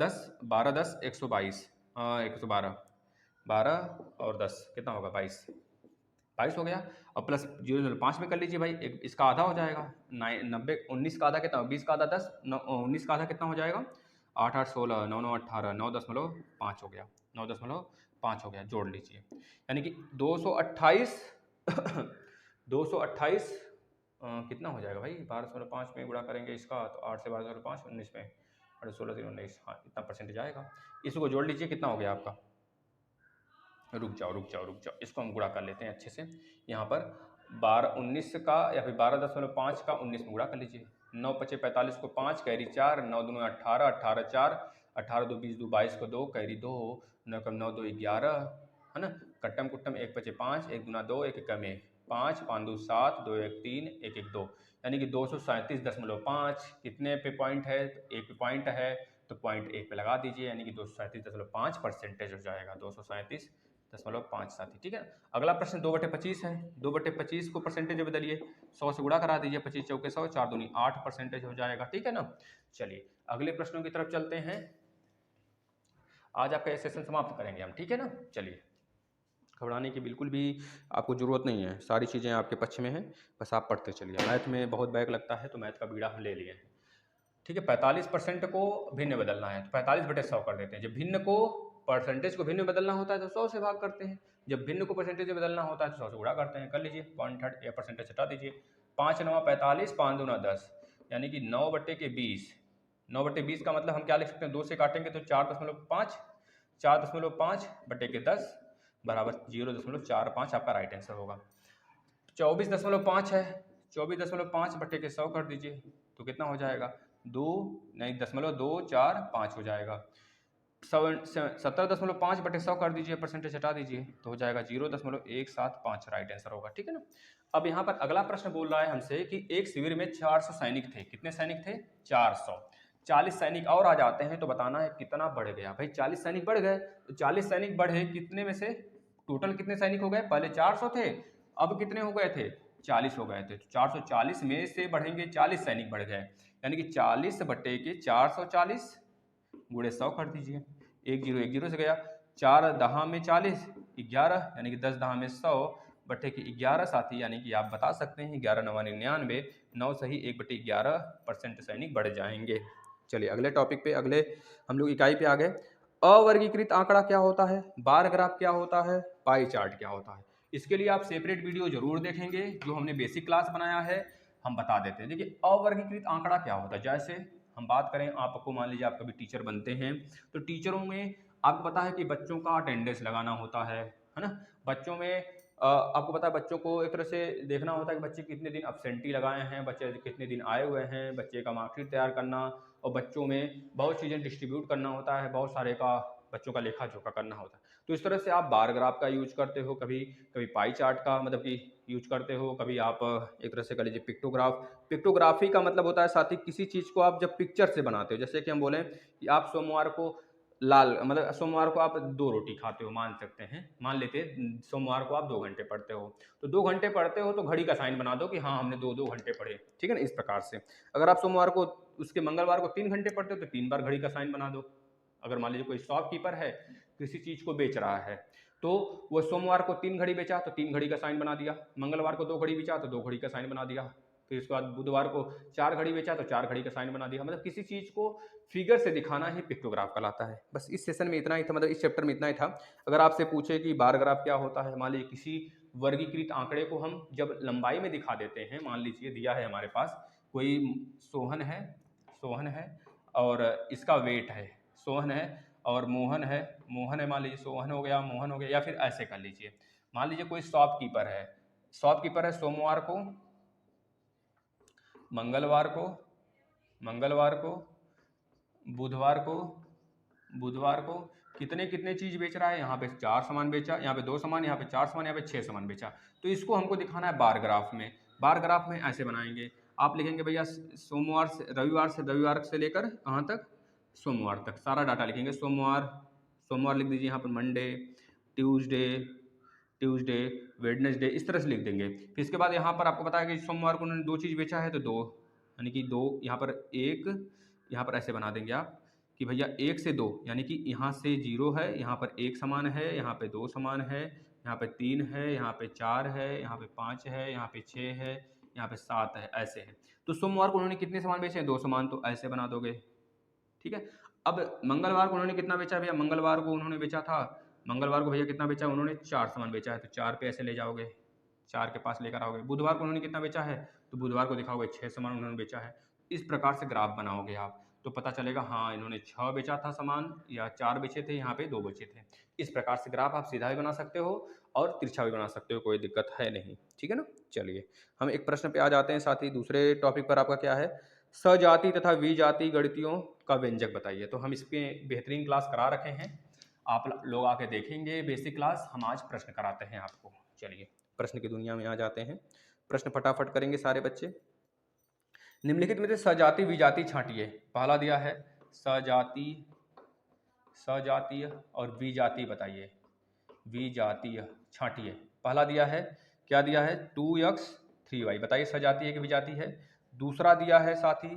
10 122, 112, 12 और 10 कितना होगा 22 हो गया। और प्लस 0.5 में कर लीजिए भाई, इसका आधा हो जाएगा 90, 19 का आधा कितना, 20 का आधा 10, 19 का आधा कितना हो जाएगा, 8 8 16, 9 9 18, 9.5 हो गया, 9.5 हो गया, जोड़ लीजिए, यानी कि 228 228 कितना हो जाएगा भाई, 12.5 में गुणा करेंगे इसका, तो 8 से 12.5, 19 में, 16 3 19, हाँ इतना परसेंटेज आएगा। इसको जोड़ लीजिए, कितना हो गया आपका, रुक जाओ, इसको हम गुणा कर लेते हैं अच्छे से। यहाँ पर 19 का या फिर 12.5 का 19 में गुणा कर लीजिए, 9 5 45 को 5 कैरी 4, 9 दूनी 18, 18 4, 18 2 20 2 22 को 2 कैरी 2, 9 कम 9 2 11, है ना। कट्टम कुट्टम 1 पचे 5, 1 दूना 2, 1 एकम 1, 5 5 2 7, 2 1 3, 1 1 2, यानी कि 237.5 कितने पे पॉइंट है, तो एक पे पॉइंट है, तो पॉइंट एक पे लगा दीजिए, यानी कि 237.5% हो जाएगा, 237.5 साथी, ठीक है। अगला प्रश्न 2/25 है, 2/25 को परसेंटेज में बदलिए, 100 से गुणा करा दीजिए, 25 चौके 100, 4 दूनी 8% हो जाएगा, ठीक है ना। चलिए अगले प्रश्नों की तरफ चलते हैं। आज आपका ये सेशन समाप्त करेंगे हम, ठीक है ना। चलिए, घबराने की बिल्कुल भी आपको ज़रूरत नहीं है, सारी चीज़ें आपके पक्ष में हैं, बस आप पढ़ते चलिए। मैथ में बहुत बैक लगता है तो मैथ का बीड़ा हम ले लिए हैं, ठीक है। 45% को भिन्न बदलना है तो 45/100 कर देते हैं। जब भिन्न को परसेंटेज को भिन्न में बदलना होता है तो 100 से भाग करते हैं, जब भिन्न को परसेंटेज में बदलना होता है तो 100 से गुणा करते हैं। कर लीजिए, पॉइंट हट या परसेंटेज हटा दीजिए, 5 9 45, 5 दूना 10, यानी कि 9/20। 9/20 का मतलब हम क्या लिख सकते हैं, 2 से काटेंगे तो 4.5, 4.5/10 बराबर 0.45 आपका राइट आंसर होगा। 24.5 है, 24.5/100 कर दीजिए तो कितना हो जाएगा, 2.24 हो जाएगा। 17.5/100 कर दीजिए, परसेंटेज हटा दीजिए तो हो जाएगा 0.175 राइट आंसर होगा, ठीक है ना। अब यहाँ पर अगला प्रश्न बोल रहा है हमसे कि एक शिविर में 400 सैनिक थे। कितने सैनिक थे, 400। 40 सैनिक और आ जाते हैं तो बताना है कितना बढ़ गया। भाई 40 सैनिक बढ़ गए तो 40 सैनिक बढ़े कितने में से, टोटल कितने सैनिक हो गए, पहले 400 थे, अब कितने हो गए थे, 40 हो गए थे। तो 440 में से बढ़ेंगे 40 सैनिक बढ़ गए, यानी कि 40/440 गुणे 100 कर दीजिए, 1 0 से गया, 4 दहा में 40, 11, यानी कि 10 दहा में 100/11 साथी, यानी कि आप बता सकते हैं 11 9 99, 9 सही 1/11% सैनिक बढ़ जाएंगे। चलिए अगले टॉपिक पे, अगले हम लोग इकाई पे आ गए। अवर्गीकृत आंकड़ा क्या होता है, बार ग्राफ क्या होता है, पाई चार्ट क्या होता है। इसके लिए आप सेपरेट वीडियो जरूर देखेंगे, जो हमने बेसिक क्लास बनाया है हम बता देते हैं। देखिए अवर्गीकृत आंकड़ा क्या होता है, जैसे हम बात करें, आपको मान लीजिए आप कभी टीचर बनते हैं तो टीचरों में आपको पता है कि बच्चों का अटेंडेंस लगाना होता है ना। बच्चों में आपको पता है बच्चों को एक तरह से देखना होता है कि बच्चे कितने दिन अब्सेंटी लगाए हैं, बच्चे कितने दिन आए हुए हैं, बच्चे का मार्कशीट तैयार करना, और बच्चों में बहुत चीज़ें डिस्ट्रीब्यूट करना होता है, बहुत सारे का बच्चों का लेखा जोखा करना होता है। तो इस तरह से आप बार ग्राफ का यूज करते हो, कभी कभी पाई चार्ट का मतलब कि यूज करते हो, कभी आप एक तरह से कर लीजिए पिक्टोग्राफ। पिक्टोग्राफी का मतलब होता है साथी किसी चीज़ को आप जब पिक्चर से बनाते हो, जैसे कि हम बोलें कि आप सोमवार को लाल मतलब सोमवार को आप 2 रोटी खाते हो, मान सकते हैं, मान लेते हैं सोमवार को आप 2 घंटे पढ़ते हो, तो 2 घंटे पढ़ते हो तो घड़ी का साइन बना दो कि हाँ हमने 2 घंटे पढ़े, ठीक है ना। इस प्रकार से अगर आप सोमवार को उसके मंगलवार को 3 घंटे पढ़ते हो तो 3 बार घड़ी का साइन बना दो। अगर मान लीजिए कोई शॉपकीपर है, किसी चीज़ को बेच रहा है, तो वो सोमवार को 3 घड़ी बेचा तो 3 घड़ी का साइन बना दिया, मंगलवार को 2 घड़ी बेचा तो 2 घड़ी का साइन बना दिया, फिर उसके बाद बुधवार को 4 घड़ी बेचा तो 4 घड़ी का साइन बना दिया। मतलब किसी चीज़ को फिगर से दिखाना ही पिक्टोग्राफ कहलाता है। बस इस सेशन में इतना ही था, मतलब इस चैप्टर में इतना ही था। अगर आपसे पूछे कि बार ग्राफ क्या होता है, मान लीजिए किसी वर्गीकृत आंकड़े को हम जब लंबाई में दिखा देते हैं, मान लीजिए दिया है हमारे पास कोई सोहन है और इसका वेट है, सोहन है और मोहन है, मान लीजिए सोहन हो गया, मोहन हो गया, या फिर ऐसे कर लीजिए, मान लीजिए कोई शॉपकीपर है सोमवार को, मंगलवार को, बुधवार को कितने कितने चीज बेच रहा है, यहाँ पे 4 सामान बेचा, यहाँ पे 2 सामान, यहाँ पे 4 सामान, यहाँ पे 6 सामान बेचा। तो इसको हमको दिखाना है बार ग्राफ में। बार ग्राफ में ऐसे बनाएंगे, आप लिखेंगे भैया रविवार से लेकर कहाँ तक, सोमवार तक सारा डाटा लिखेंगे। सोमवार लिख दीजिए, यहाँ पर मंडे, ट्यूसडे, वेडनेसडे, इस तरह से लिख देंगे। फिर इसके बाद यहाँ पर आपको पता है कि सोमवार को उन्होंने 2 चीज़ बेचा है तो 2, यानी कि 2, यहाँ पर 1, यहाँ पर ऐसे बना देंगे आप कि भैया 1 से 2, यानी कि यहाँ से 0 है, यहाँ पर 1 समान है, यहाँ पे 2 समान है, यहाँ पे 3 है, यहाँ पे 4 है, यहाँ पे 5 है, यहाँ पे 6 है, यहाँ पे 7 है, ऐसे है। तो सोमवार को उन्होंने कितने सामान बेचे हैं, 2 सामान, तो ऐसे बना दोगे, ठीक है। अब मंगलवार को उन्होंने कितना बेचा भैया, मंगलवार को भैया कितना बेचा, उन्होंने 4 सामान बेचा है, तो 4 पे ऐसे ले जाओगे, 4 के पास लेकर आओगे। बुधवार को उन्होंने कितना बेचा है, तो बुधवार को दिखाओगे 6 सामान उन्होंने बेचा है। इस प्रकार से ग्राफ बनाओगे आप, तो पता चलेगा हाँ इन्होंने 6 बेचा था सामान, या 4 बेचे थे, यहाँ पे 2 बचे थे। इस प्रकार से ग्राफ आप सीधा भी बना सकते हो और तिरछा भी बना सकते हो, कोई दिक्कत है नहीं, ठीक है ना। चलिए हम एक प्रश्न पे आ जाते हैं, साथ ही दूसरे टॉपिक पर आपका क्या है, सजाति तथा विजाति गणितियों का व्यंजक बताइए। तो हम इस पे बेहतरीन क्लास करा रखे हैं, आप लोग आके देखेंगे बेसिक क्लास, हम आज प्रश्न कराते हैं आपको। चलिए प्रश्न की दुनिया में आ जाते हैं, प्रश्न फटाफट करेंगे सारे बच्चे। निम्नलिखित में से सजाति विजाति छांटिए। पहला दिया है सजाति, सजातीय और विजाति बताइए, विजातीय छांटिए। पहला दिया है, क्या दिया है 2x 3y, बताइए सजातीय कि विजाती है। दूसरा दिया है साथी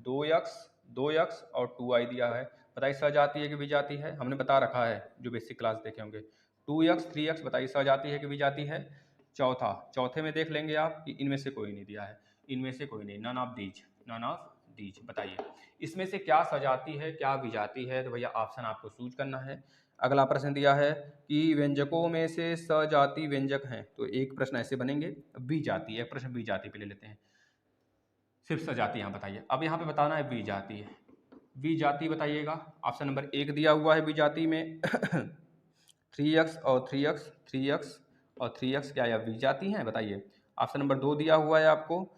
2x और 2y दिया है, बताइए सजातीय कि विजाती है। हमने बता रखा है जो बेसिक क्लास देखे होंगे। 2x 3x बताइए सजातीय है कि विजाती है। चौथे में देख लेंगे आप कि इनमें से कोई नहीं दिया है, इनमें से कोई नहीं, नन ऑफ दीज। बताइए इसमें से क्या सजाती है क्या विजाती है, तो भैया ऑप्शन आपको चूज करना है। अगला प्रश्न दिया है कि व्यंजकों में से सजाति व्यंजक हैं, तो एक प्रश्न ऐसे बनेंगे विजाति, एक प्रश्न विजाति पे ले लेते हैं, सिर्फ सजाति यहाँ बताइए। अब यहाँ पे बताना है विजाति है, विजाति बताइएगा। ऑप्शन नंबर 1 दिया हुआ है विजाति में 3x और 3x क्या यह विजाति है, बताइए। ऑप्शन नंबर 2 दिया हुआ है आपको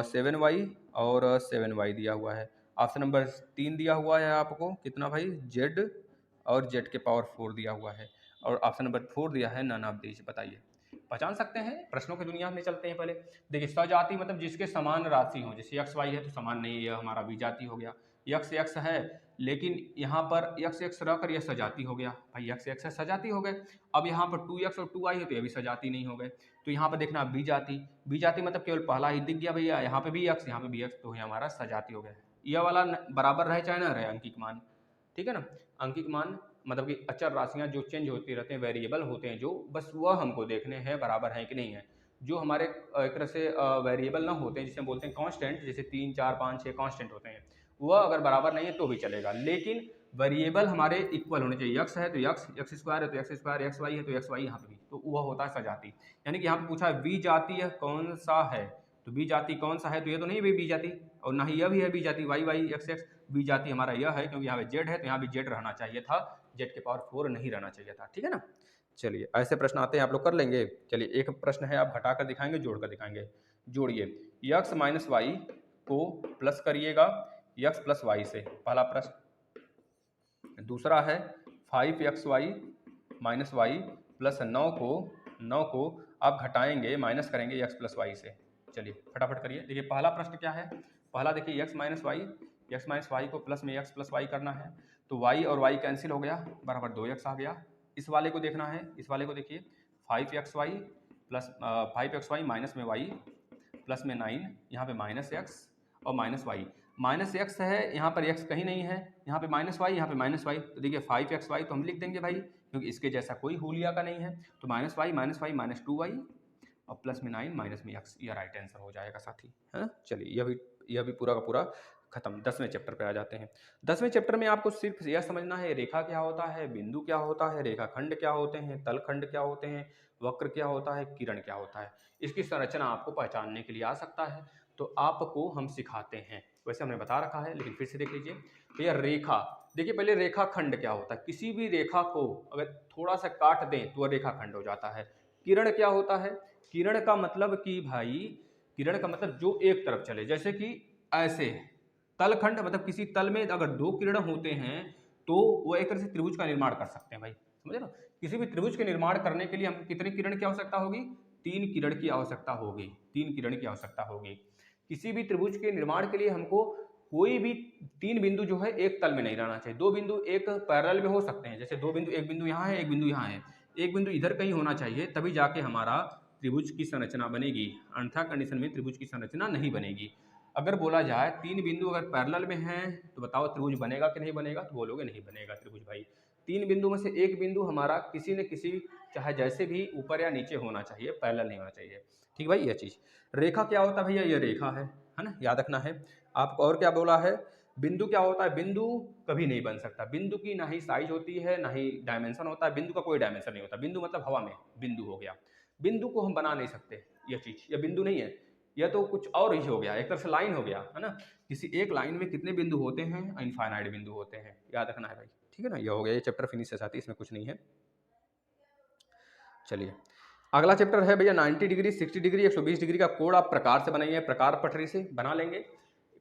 7y और 7y दिया हुआ है। ऑप्शन नंबर 3 दिया हुआ है आपको कितना भाई z और z के पावर 4 दिया हुआ है। और ऑप्शन नंबर 4 दिया है नन ऑफ दीज। बताइए पहचान सकते हैं। प्रश्नों की दुनिया में चलते हैं। पहले देखिए सजाति मतलब जिसके समान राशि हो, जैसे x y है तो समान नहीं है, यह हमारा विजाति हो गया। x है लेकिन यहाँ पर x रहकर यह सजाति हो गया, भाई x है सजाति हो गए। अब यहाँ पर 2x और 2y है तो यह भी सजाति नहीं हो गए, तो यहाँ पर देखना विजाति, विजाति मतलब केवल पहला ही दिख गया भैया, यहाँ पे भी x यहाँ पे भी x, तो यह हमारा सजाति हो गया। यह वाला बराबर रहे चाहे ना रहे अंकिक मान, ठीक है ना। अंकिक मान मतलब कि अचर राशियां जो चेंज होती रहते हैं, वेरिएबल होते हैं जो, बस वह हमको देखने हैं बराबर है कि नहीं है। जो हमारे एक तरह से वेरिएबल ना होते हैं जिसे हम बोलते हैं कांस्टेंट, जैसे 3 4 5 6 कांस्टेंट होते हैं, वह अगर बराबर नहीं है तो भी चलेगा, लेकिन वेरिएबल हमारे इक्वल होने चाहिए। x है तो x स्क्वायर है तो x स्क्वायर, xy है तो xy यहाँ पे भी, तो वह होता है सजाति। यानी कि यहाँ पे पूछा है विजातीय कौन सा है, तो विजाति कौन सा है, तो ये तो नहीं है विजाति, और ना ही यह भी है विजाति y x। विजाति हमारा यह है क्योंकि यहाँ पे z है तो यहाँ भी z रहना चाहिए था, z के पावर 4 नहीं रहना चाहिए था, ठीक है ना। चलिए ऐसे प्रश्न आते हैं, आप लोग कर लेंगे। चलिए एक प्रश्न है, आप घटाकर दिखाएंगे जोड़कर दिखाएंगे। जोड़िए x माइनस वाई को प्लस करिएगा x प्लस वाई से, पहला प्रश्न। दूसरा है 5xy माइनस वाई प्लस 9 को आप घटाएंगे माइनस करेंगे x प्लस वाई से। चलिए फटाफट करिए। देखिए पहला प्रश्न क्या है, पहला देखिए x माइनस वाई को प्लस में x प्लस वाई करना है, तो y और y कैंसिल हो गया, बराबर 2x आ गया। इस वाले को देखना है, इस वाले को देखिए 5xy माइनस में y प्लस में 9, यहाँ पे माइनस x और माइनस वाई, माइनस एक्स है, यहाँ पर x कहीं नहीं है, यहाँ पे माइनस वाई, यहाँ पे माइनस वाई, तो देखिए 5xy तो हम लिख देंगे भाई क्योंकि इसके जैसा कोई हुलिया का नहीं है, तो माइनस वाई माइनस 2y और प्लस में 9 माइनस में x, यह राइट आंसर हो जाएगा साथी, है ना। चलिए यह भी पूरा का पूरा खत्म। 10वें चैप्टर पे आ जाते हैं। 10वें चैप्टर में आपको सिर्फ यह समझना है रेखा क्या होता है, बिंदु क्या होता है, रेखाखंड क्या होते हैं, तलखंड क्या होते हैं, वक्र क्या होता है, किरण क्या होता है। इसकी संरचना आपको पहचानने के लिए आ सकता है, तो आपको हम सिखाते हैं। वैसे हमने बता रखा है लेकिन फिर से देख लीजिए भैया। रेखा देखिए पहले रेखाखंड क्या होता है, किसी भी रेखा को अगर थोड़ा सा काट दें तो वह रेखाखंड हो जाता है। किरण क्या होता है, किरण का मतलब कि भाई, किरण का मतलब जो एक तरफ चले, जैसे कि ऐसे। तलखंड मतलब किसी तल में अगर 2 किरण होते हैं तो वह एक तरह से त्रिभुज का निर्माण कर सकते हैं भाई, समझे ना। किसी भी त्रिभुज के निर्माण करने के लिए हम कितने किरण की आवश्यकता होगी, 3 किरण की आवश्यकता होगी, 3 किरण की आवश्यकता होगी। किसी भी त्रिभुज के निर्माण के लिए हमको कोई भी 3 बिंदु जो है एक तल में नहीं रहना चाहिए, 2 बिंदु एक पैरेलल में हो सकते हैं, जैसे 2 बिंदु, एक बिंदु यहाँ है एक बिंदु यहाँ है, एक बिंदु इधर कहीं होना चाहिए, तभी जाके हमारा त्रिभुज की संरचना बनेगी, अन्यथा कंडीशन में त्रिभुज की संरचना नहीं बनेगी। अगर बोला जाए 3 बिंदु अगर पैरेलल में हैं तो बताओ त्रिभुज बनेगा कि नहीं बनेगा, तो बोलोगे नहीं बनेगा त्रिभुज भाई। 3 बिंदु में से एक बिंदु हमारा किसी न किसी, चाहे जैसे भी ऊपर या नीचे होना चाहिए, पैरेलल नहीं होना चाहिए, ठीक भाई। यह चीज़ रेखा क्या होता है भैया, यह रेखा है ना, याद रखना है आपको। और क्या बोला है, बिंदु क्या होता है, बिंदु कभी नहीं बन सकता, बिंदु की ना ही साइज होती है ना ही डायमेंशन होता है, बिंदु का कोई डायमेंशन नहीं होता, बिंदु मतलब हवा में बिंदु हो गया, बिंदु को हम बना नहीं सकते। यह चीज, यह बिंदु नहीं है, यह तो कुछ और ही हो गया, एक तरह से लाइन हो गया, है ना। किसी एक लाइन में कितने बिंदु होते हैं, इनफाइनाइट बिंदु होते हैं, याद रखना है भाई, ठीक है ना। यह हो गया, ये चैप्टर फिनिश है साथी, इसमें कुछ नहीं है। चलिए अगला चैप्टर है भैया 90 डिग्री, 60 डिग्री, 120 डिग्री का कोण आप प्रकार से बनाइए, प्रकार पटरी से बना लेंगे।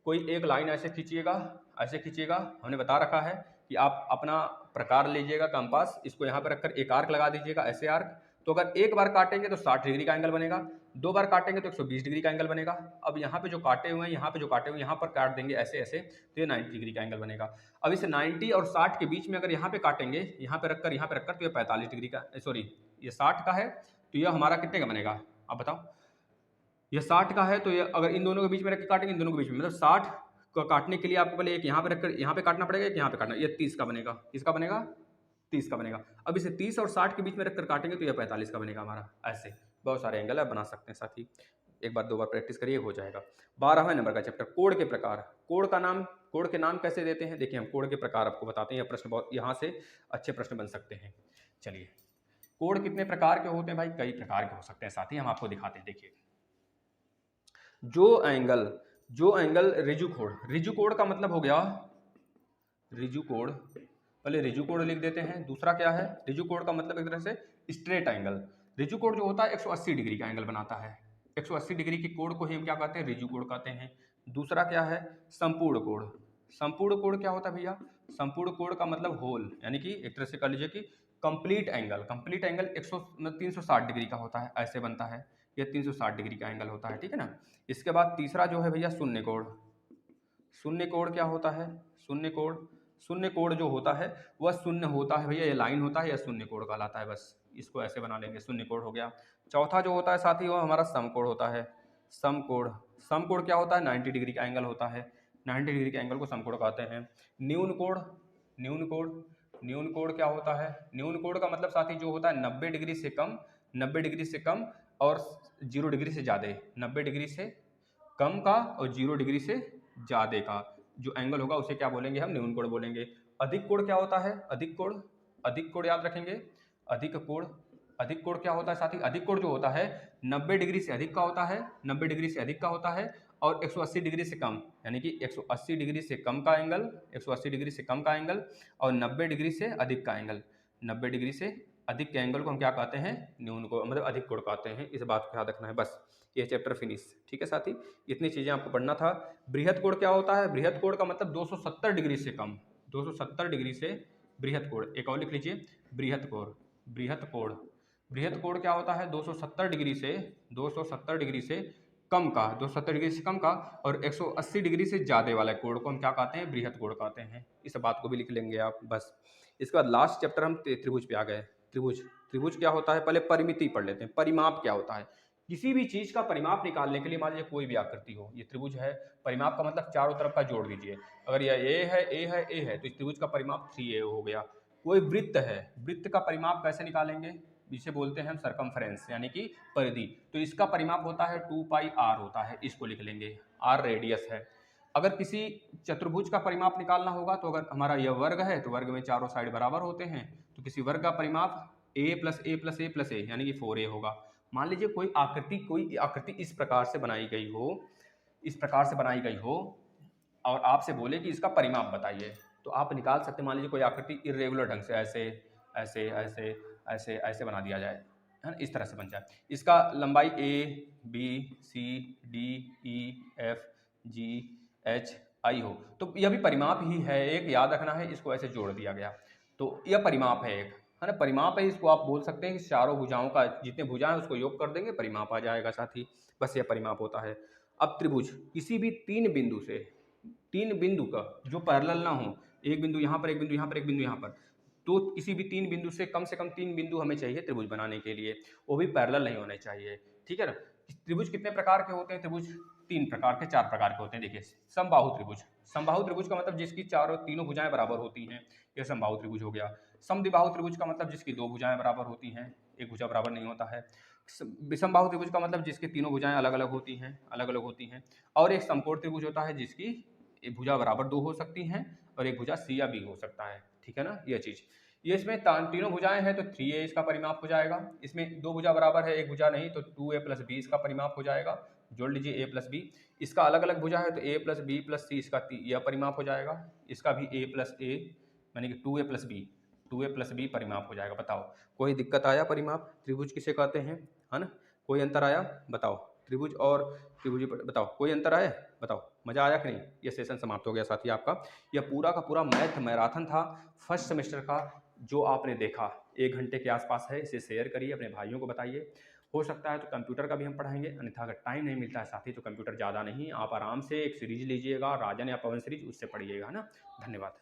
कोई एक लाइन ऐसे खींचिएगा, ऐसे खींचिएगा, हमने बता रखा है कि आप अपना प्रकार लीजिएगा कंपास, इसको यहाँ पर रखकर एक आर्क लगा दीजिएगा, ऐसे आर्क। तो अगर एक बार काटेंगे तो 60 डिग्री का एंगल बनेगा, 2 बार काटेंगे तो 120 डिग्री का एंगल बनेगा। अब यहाँ पे जो काटे हुए हैं, यहाँ पे जो काटे हुए हैं, यहाँ पर काट देंगे ऐसे ऐसे, तो ये 90 डिग्री का एंगल बनेगा। अब इसे 90 और 60 के बीच में अगर यहाँ पे काटेंगे, यहाँ पे रखकर तो ये 45 डिग्री का, सॉरी ये 60 का है, तो ये हमारा कितने का बनेगा आप बताओ। ये 60 का है तो ये अगर इन दोनों के बीच में रख के काटेंगे, इन दोनों के बीच में, मतलब 60 को काटने के लिए आपको पहले एक यहाँ पे रखकर यहाँ पे काटना पड़ेगा, एक यहाँ पे काटना, ये 30 का बनेगा। किसका बनेगा? 30 का बनेगा। अब इसे 30 और 60 के बीच में रखकर काटेंगे तो यह 45 का बनेगा हमारा। ऐसे बहुत सारे एंगल आप बना सकते हैं साथी, एक बार 2 बार प्रैक्टिस करिए हो जाएगा। 12वें नंबर का चैप्टर कोण के प्रकार। कोण के नाम कैसे देते हैं, देखिए हम कोण के प्रकार आपको बताते हैं। यह प्रश्न बहुत यहाँ से अच्छे प्रश्न बन सकते हैं। चलिए, कोण कितने प्रकार के होते हैं भाई? कई प्रकार के हो सकते हैं साथी, हम आपको दिखाते हैं। देखिए, जो एंगल रिजु कोण का मतलब हो गया रिजु कोण, पहले रिजु कोण लिख देते हैं। दूसरा क्या है? रिजु कोण का मतलब एक तरह से स्ट्रेट एंगल। रिजु कोण जो होता है 180 डिग्री का एंगल बनाता है। 180 डिग्री के कोण को ही हम क्या कहते हैं? रिजु कोण कहते हैं। दूसरा क्या है? संपूर्ण कोण। संपूर्ण कोण क्या होता है भैया? संपूर्ण कोण का मतलब होल, यानी कि एक तरह से कह लीजिए कि कंप्लीट एंगल 360 डिग्री का होता है, ऐसे बनता है। यह 360 डिग्री का एंगल होता है, ठीक है ना। इसके बाद तीसरा जो है भैया शून्य कोण। शून्य कोण क्या होता है? शून्य कोण जो होता है वह शून्य होता है भैया, ये लाइन होता है, या शून्य कोण कहलाता है। बस इसको ऐसे बना लेंगे, शून्य कोण हो गया। चौथा जो होता है साथी वो हमारा समकोण होता है। समकोण क्या होता है? 90 डिग्री का एंगल होता है। 90 डिग्री के एंगल को समकोण कहते हैं। न्यून कोण क्या होता है? न्यून कोण का मतलब साथी जो होता है 90 डिग्री से कम और 0 डिग्री से ज़्यादा। 90 डिग्री से कम का और 0 डिग्री से ज़्यादा का जो एंगल होगा उसे क्या बोलेंगे? हम न्यून कोण बोलेंगे। अधिक कोण क्या होता है? अधिक कोण याद रखेंगे। अधिक कोण क्या होता है साथी? अधिक कोण जो होता है 90 डिग्री से अधिक का होता है, 90 डिग्री से अधिक का होता है, और 180 डिग्री से कम, यानी कि 180 डिग्री से कम का एंगल, 180 डिग्री से कम का एंगल और 90 डिग्री से अधिक का एंगल। 90 डिग्री से अधिक के एंगल को हम क्या कहते हैं? न्यून कोण, मतलब अधिक कोण कहते हैं। इस बात को याद रखना है। बस ये चैप्टर फिनिश, ठीक है साथी। इतनी चीज़ें आपको पढ़ना था। बृहत कोण क्या होता है? बृहत कोण का मतलब 270 डिग्री से कम, 270 डिग्री से बृहत कोण। एक और लिख लीजिए, बृहत कोण क्या होता है? 270 डिग्री से कम का, 270 डिग्री से कम का और 180 डिग्री से ज़्यादा वाला कोण को हम क्या कहते हैं? बृहत कोण कहते हैं। इस बात को भी लिख लेंगे आप। बस इसके बाद लास्ट चैप्टर हम त्रिभुज पे आ गए। त्रिभुज क्या होता है? पहले परिमिति पढ़ लेते हैं। परिमाप क्या होता है? किसी भी चीज का परिमाप निकालने के लिए, मान लीजिए कोई भी आकृति हो, ये त्रिभुज है, परिमाप का मतलब चारों तरफ का जोड़ दीजिए। अगर यह ए है तो इस त्रिभुज का परिमाप 3a हो गया। कोई वृत्त है, वृत्त का परिमाप कैसे निकालेंगे? जिसे बोलते हैं हम सरकमफ्रेंस, यानी कि परिधि। तो इसका परिमाप होता है 2πr होता है, इसको लिख लेंगे। r रेडियस है। अगर किसी चतुर्भुज का परिमाप निकालना होगा तो अगर हमारा यह वर्ग है तो वर्ग में चारों साइड बराबर होते हैं, तो किसी वर्ग का परिमाप a + a + a + a यानी कि 4a होगा। मान लीजिए कोई आकृति इस प्रकार से बनाई गई हो और आपसे बोले कि इसका परिमाप बताइए, तो आप निकाल सकते हैं। मान लीजिए कोई आकृति इर्रेगुलर ढंग से ऐसे बना दिया जाए, है ना, इस तरह से बन जाए। इसका लंबाई a b c d e f g h i हो, तो यह भी परिमाप ही है एक, याद रखना है। इसको ऐसे जोड़ दिया गया तो यह परिमाप है एक, है ना, परिमाप है। इसको आप बोल सकते हैं कि चारों भुजाओं का जितने भुजाएं उसको योग कर देंगे, परिमाप आ जाएगा साथी। बस यह परिमाप होता है। अब त्रिभुज किसी भी तीन बिंदु का जो पैरेलल ना हो, एक बिंदु यहाँ पर, एक बिंदु यहाँ पर, एक बिंदु यहाँ पर, तो किसी भी तीन बिंदु से कम 3 बिंदु हमें चाहिए त्रिभुज बनाने के लिए, वो भी पैरेलल नहीं होने चाहिए, ठीक है ना। त्रिभुज कितने प्रकार के होते हैं? त्रिभुज 4 प्रकार के होते हैं। देखिए, समबाहु त्रिभुज का मतलब जिसकी तीनों भुजाएं बराबर होती हैं, यह समबाहु त्रिभुज हो गया। समद्विबाहु त्रिभुज का मतलब जिसकी 2 भुजाएं बराबर होती हैं, एक भुजा बराबर नहीं होता है। विषमबाहु त्रिभुज का मतलब जिसकी तीनों भुजाएं अलग अलग होती हैं। और एक समकोण त्रिभुज होता है जिसकी एक भुजा बराबर 2 हो सकती हैं और एक भुजा सी या बी हो सकता है, ठीक है ना। यह चीज, ये इसमें तीनों भुजाएं हैं तो 3a इसका परिमाप हो जाएगा। इसमें 2 भुजा बराबर है, एक भुजा नहीं, तो 2a + b इसका परिमाप हो जाएगा। जोड़ लीजिए a + b। इसका अलग अलग भुजा है तो a + b + c इसका यह परिमाप हो जाएगा। इसका भी a + a यानी कि 2a + b परिमाप हो जाएगा। बताओ, कोई दिक्कत आया? परिमाप त्रिभुज किसे कहते हैं, है ना? कोई अंतर आया? बताओ, त्रिभुज और त्रिभुज बताओ, कोई अंतर आया? बताओ। मज़ा आया कि नहीं? ये सेशन समाप्त हो गया साथी आपका। यह पूरा का पूरा मैथ मैराथन था फर्स्ट सेमेस्टर का, जो आपने देखा 1 घंटे के आसपास है। इसे शेयर करिए, अपने भाइयों को बताइए। हो सकता है तो कंप्यूटर का भी हम पढ़ाएंगे, अन्यथा अगर टाइम नहीं मिलता है साथी तो कंप्यूटर ज़्यादा नहीं, आप आराम से एक सीरीज लीजिएगा, राजन या पवन सीरीज, उससे पढ़िएगा, है ना। धन्यवाद।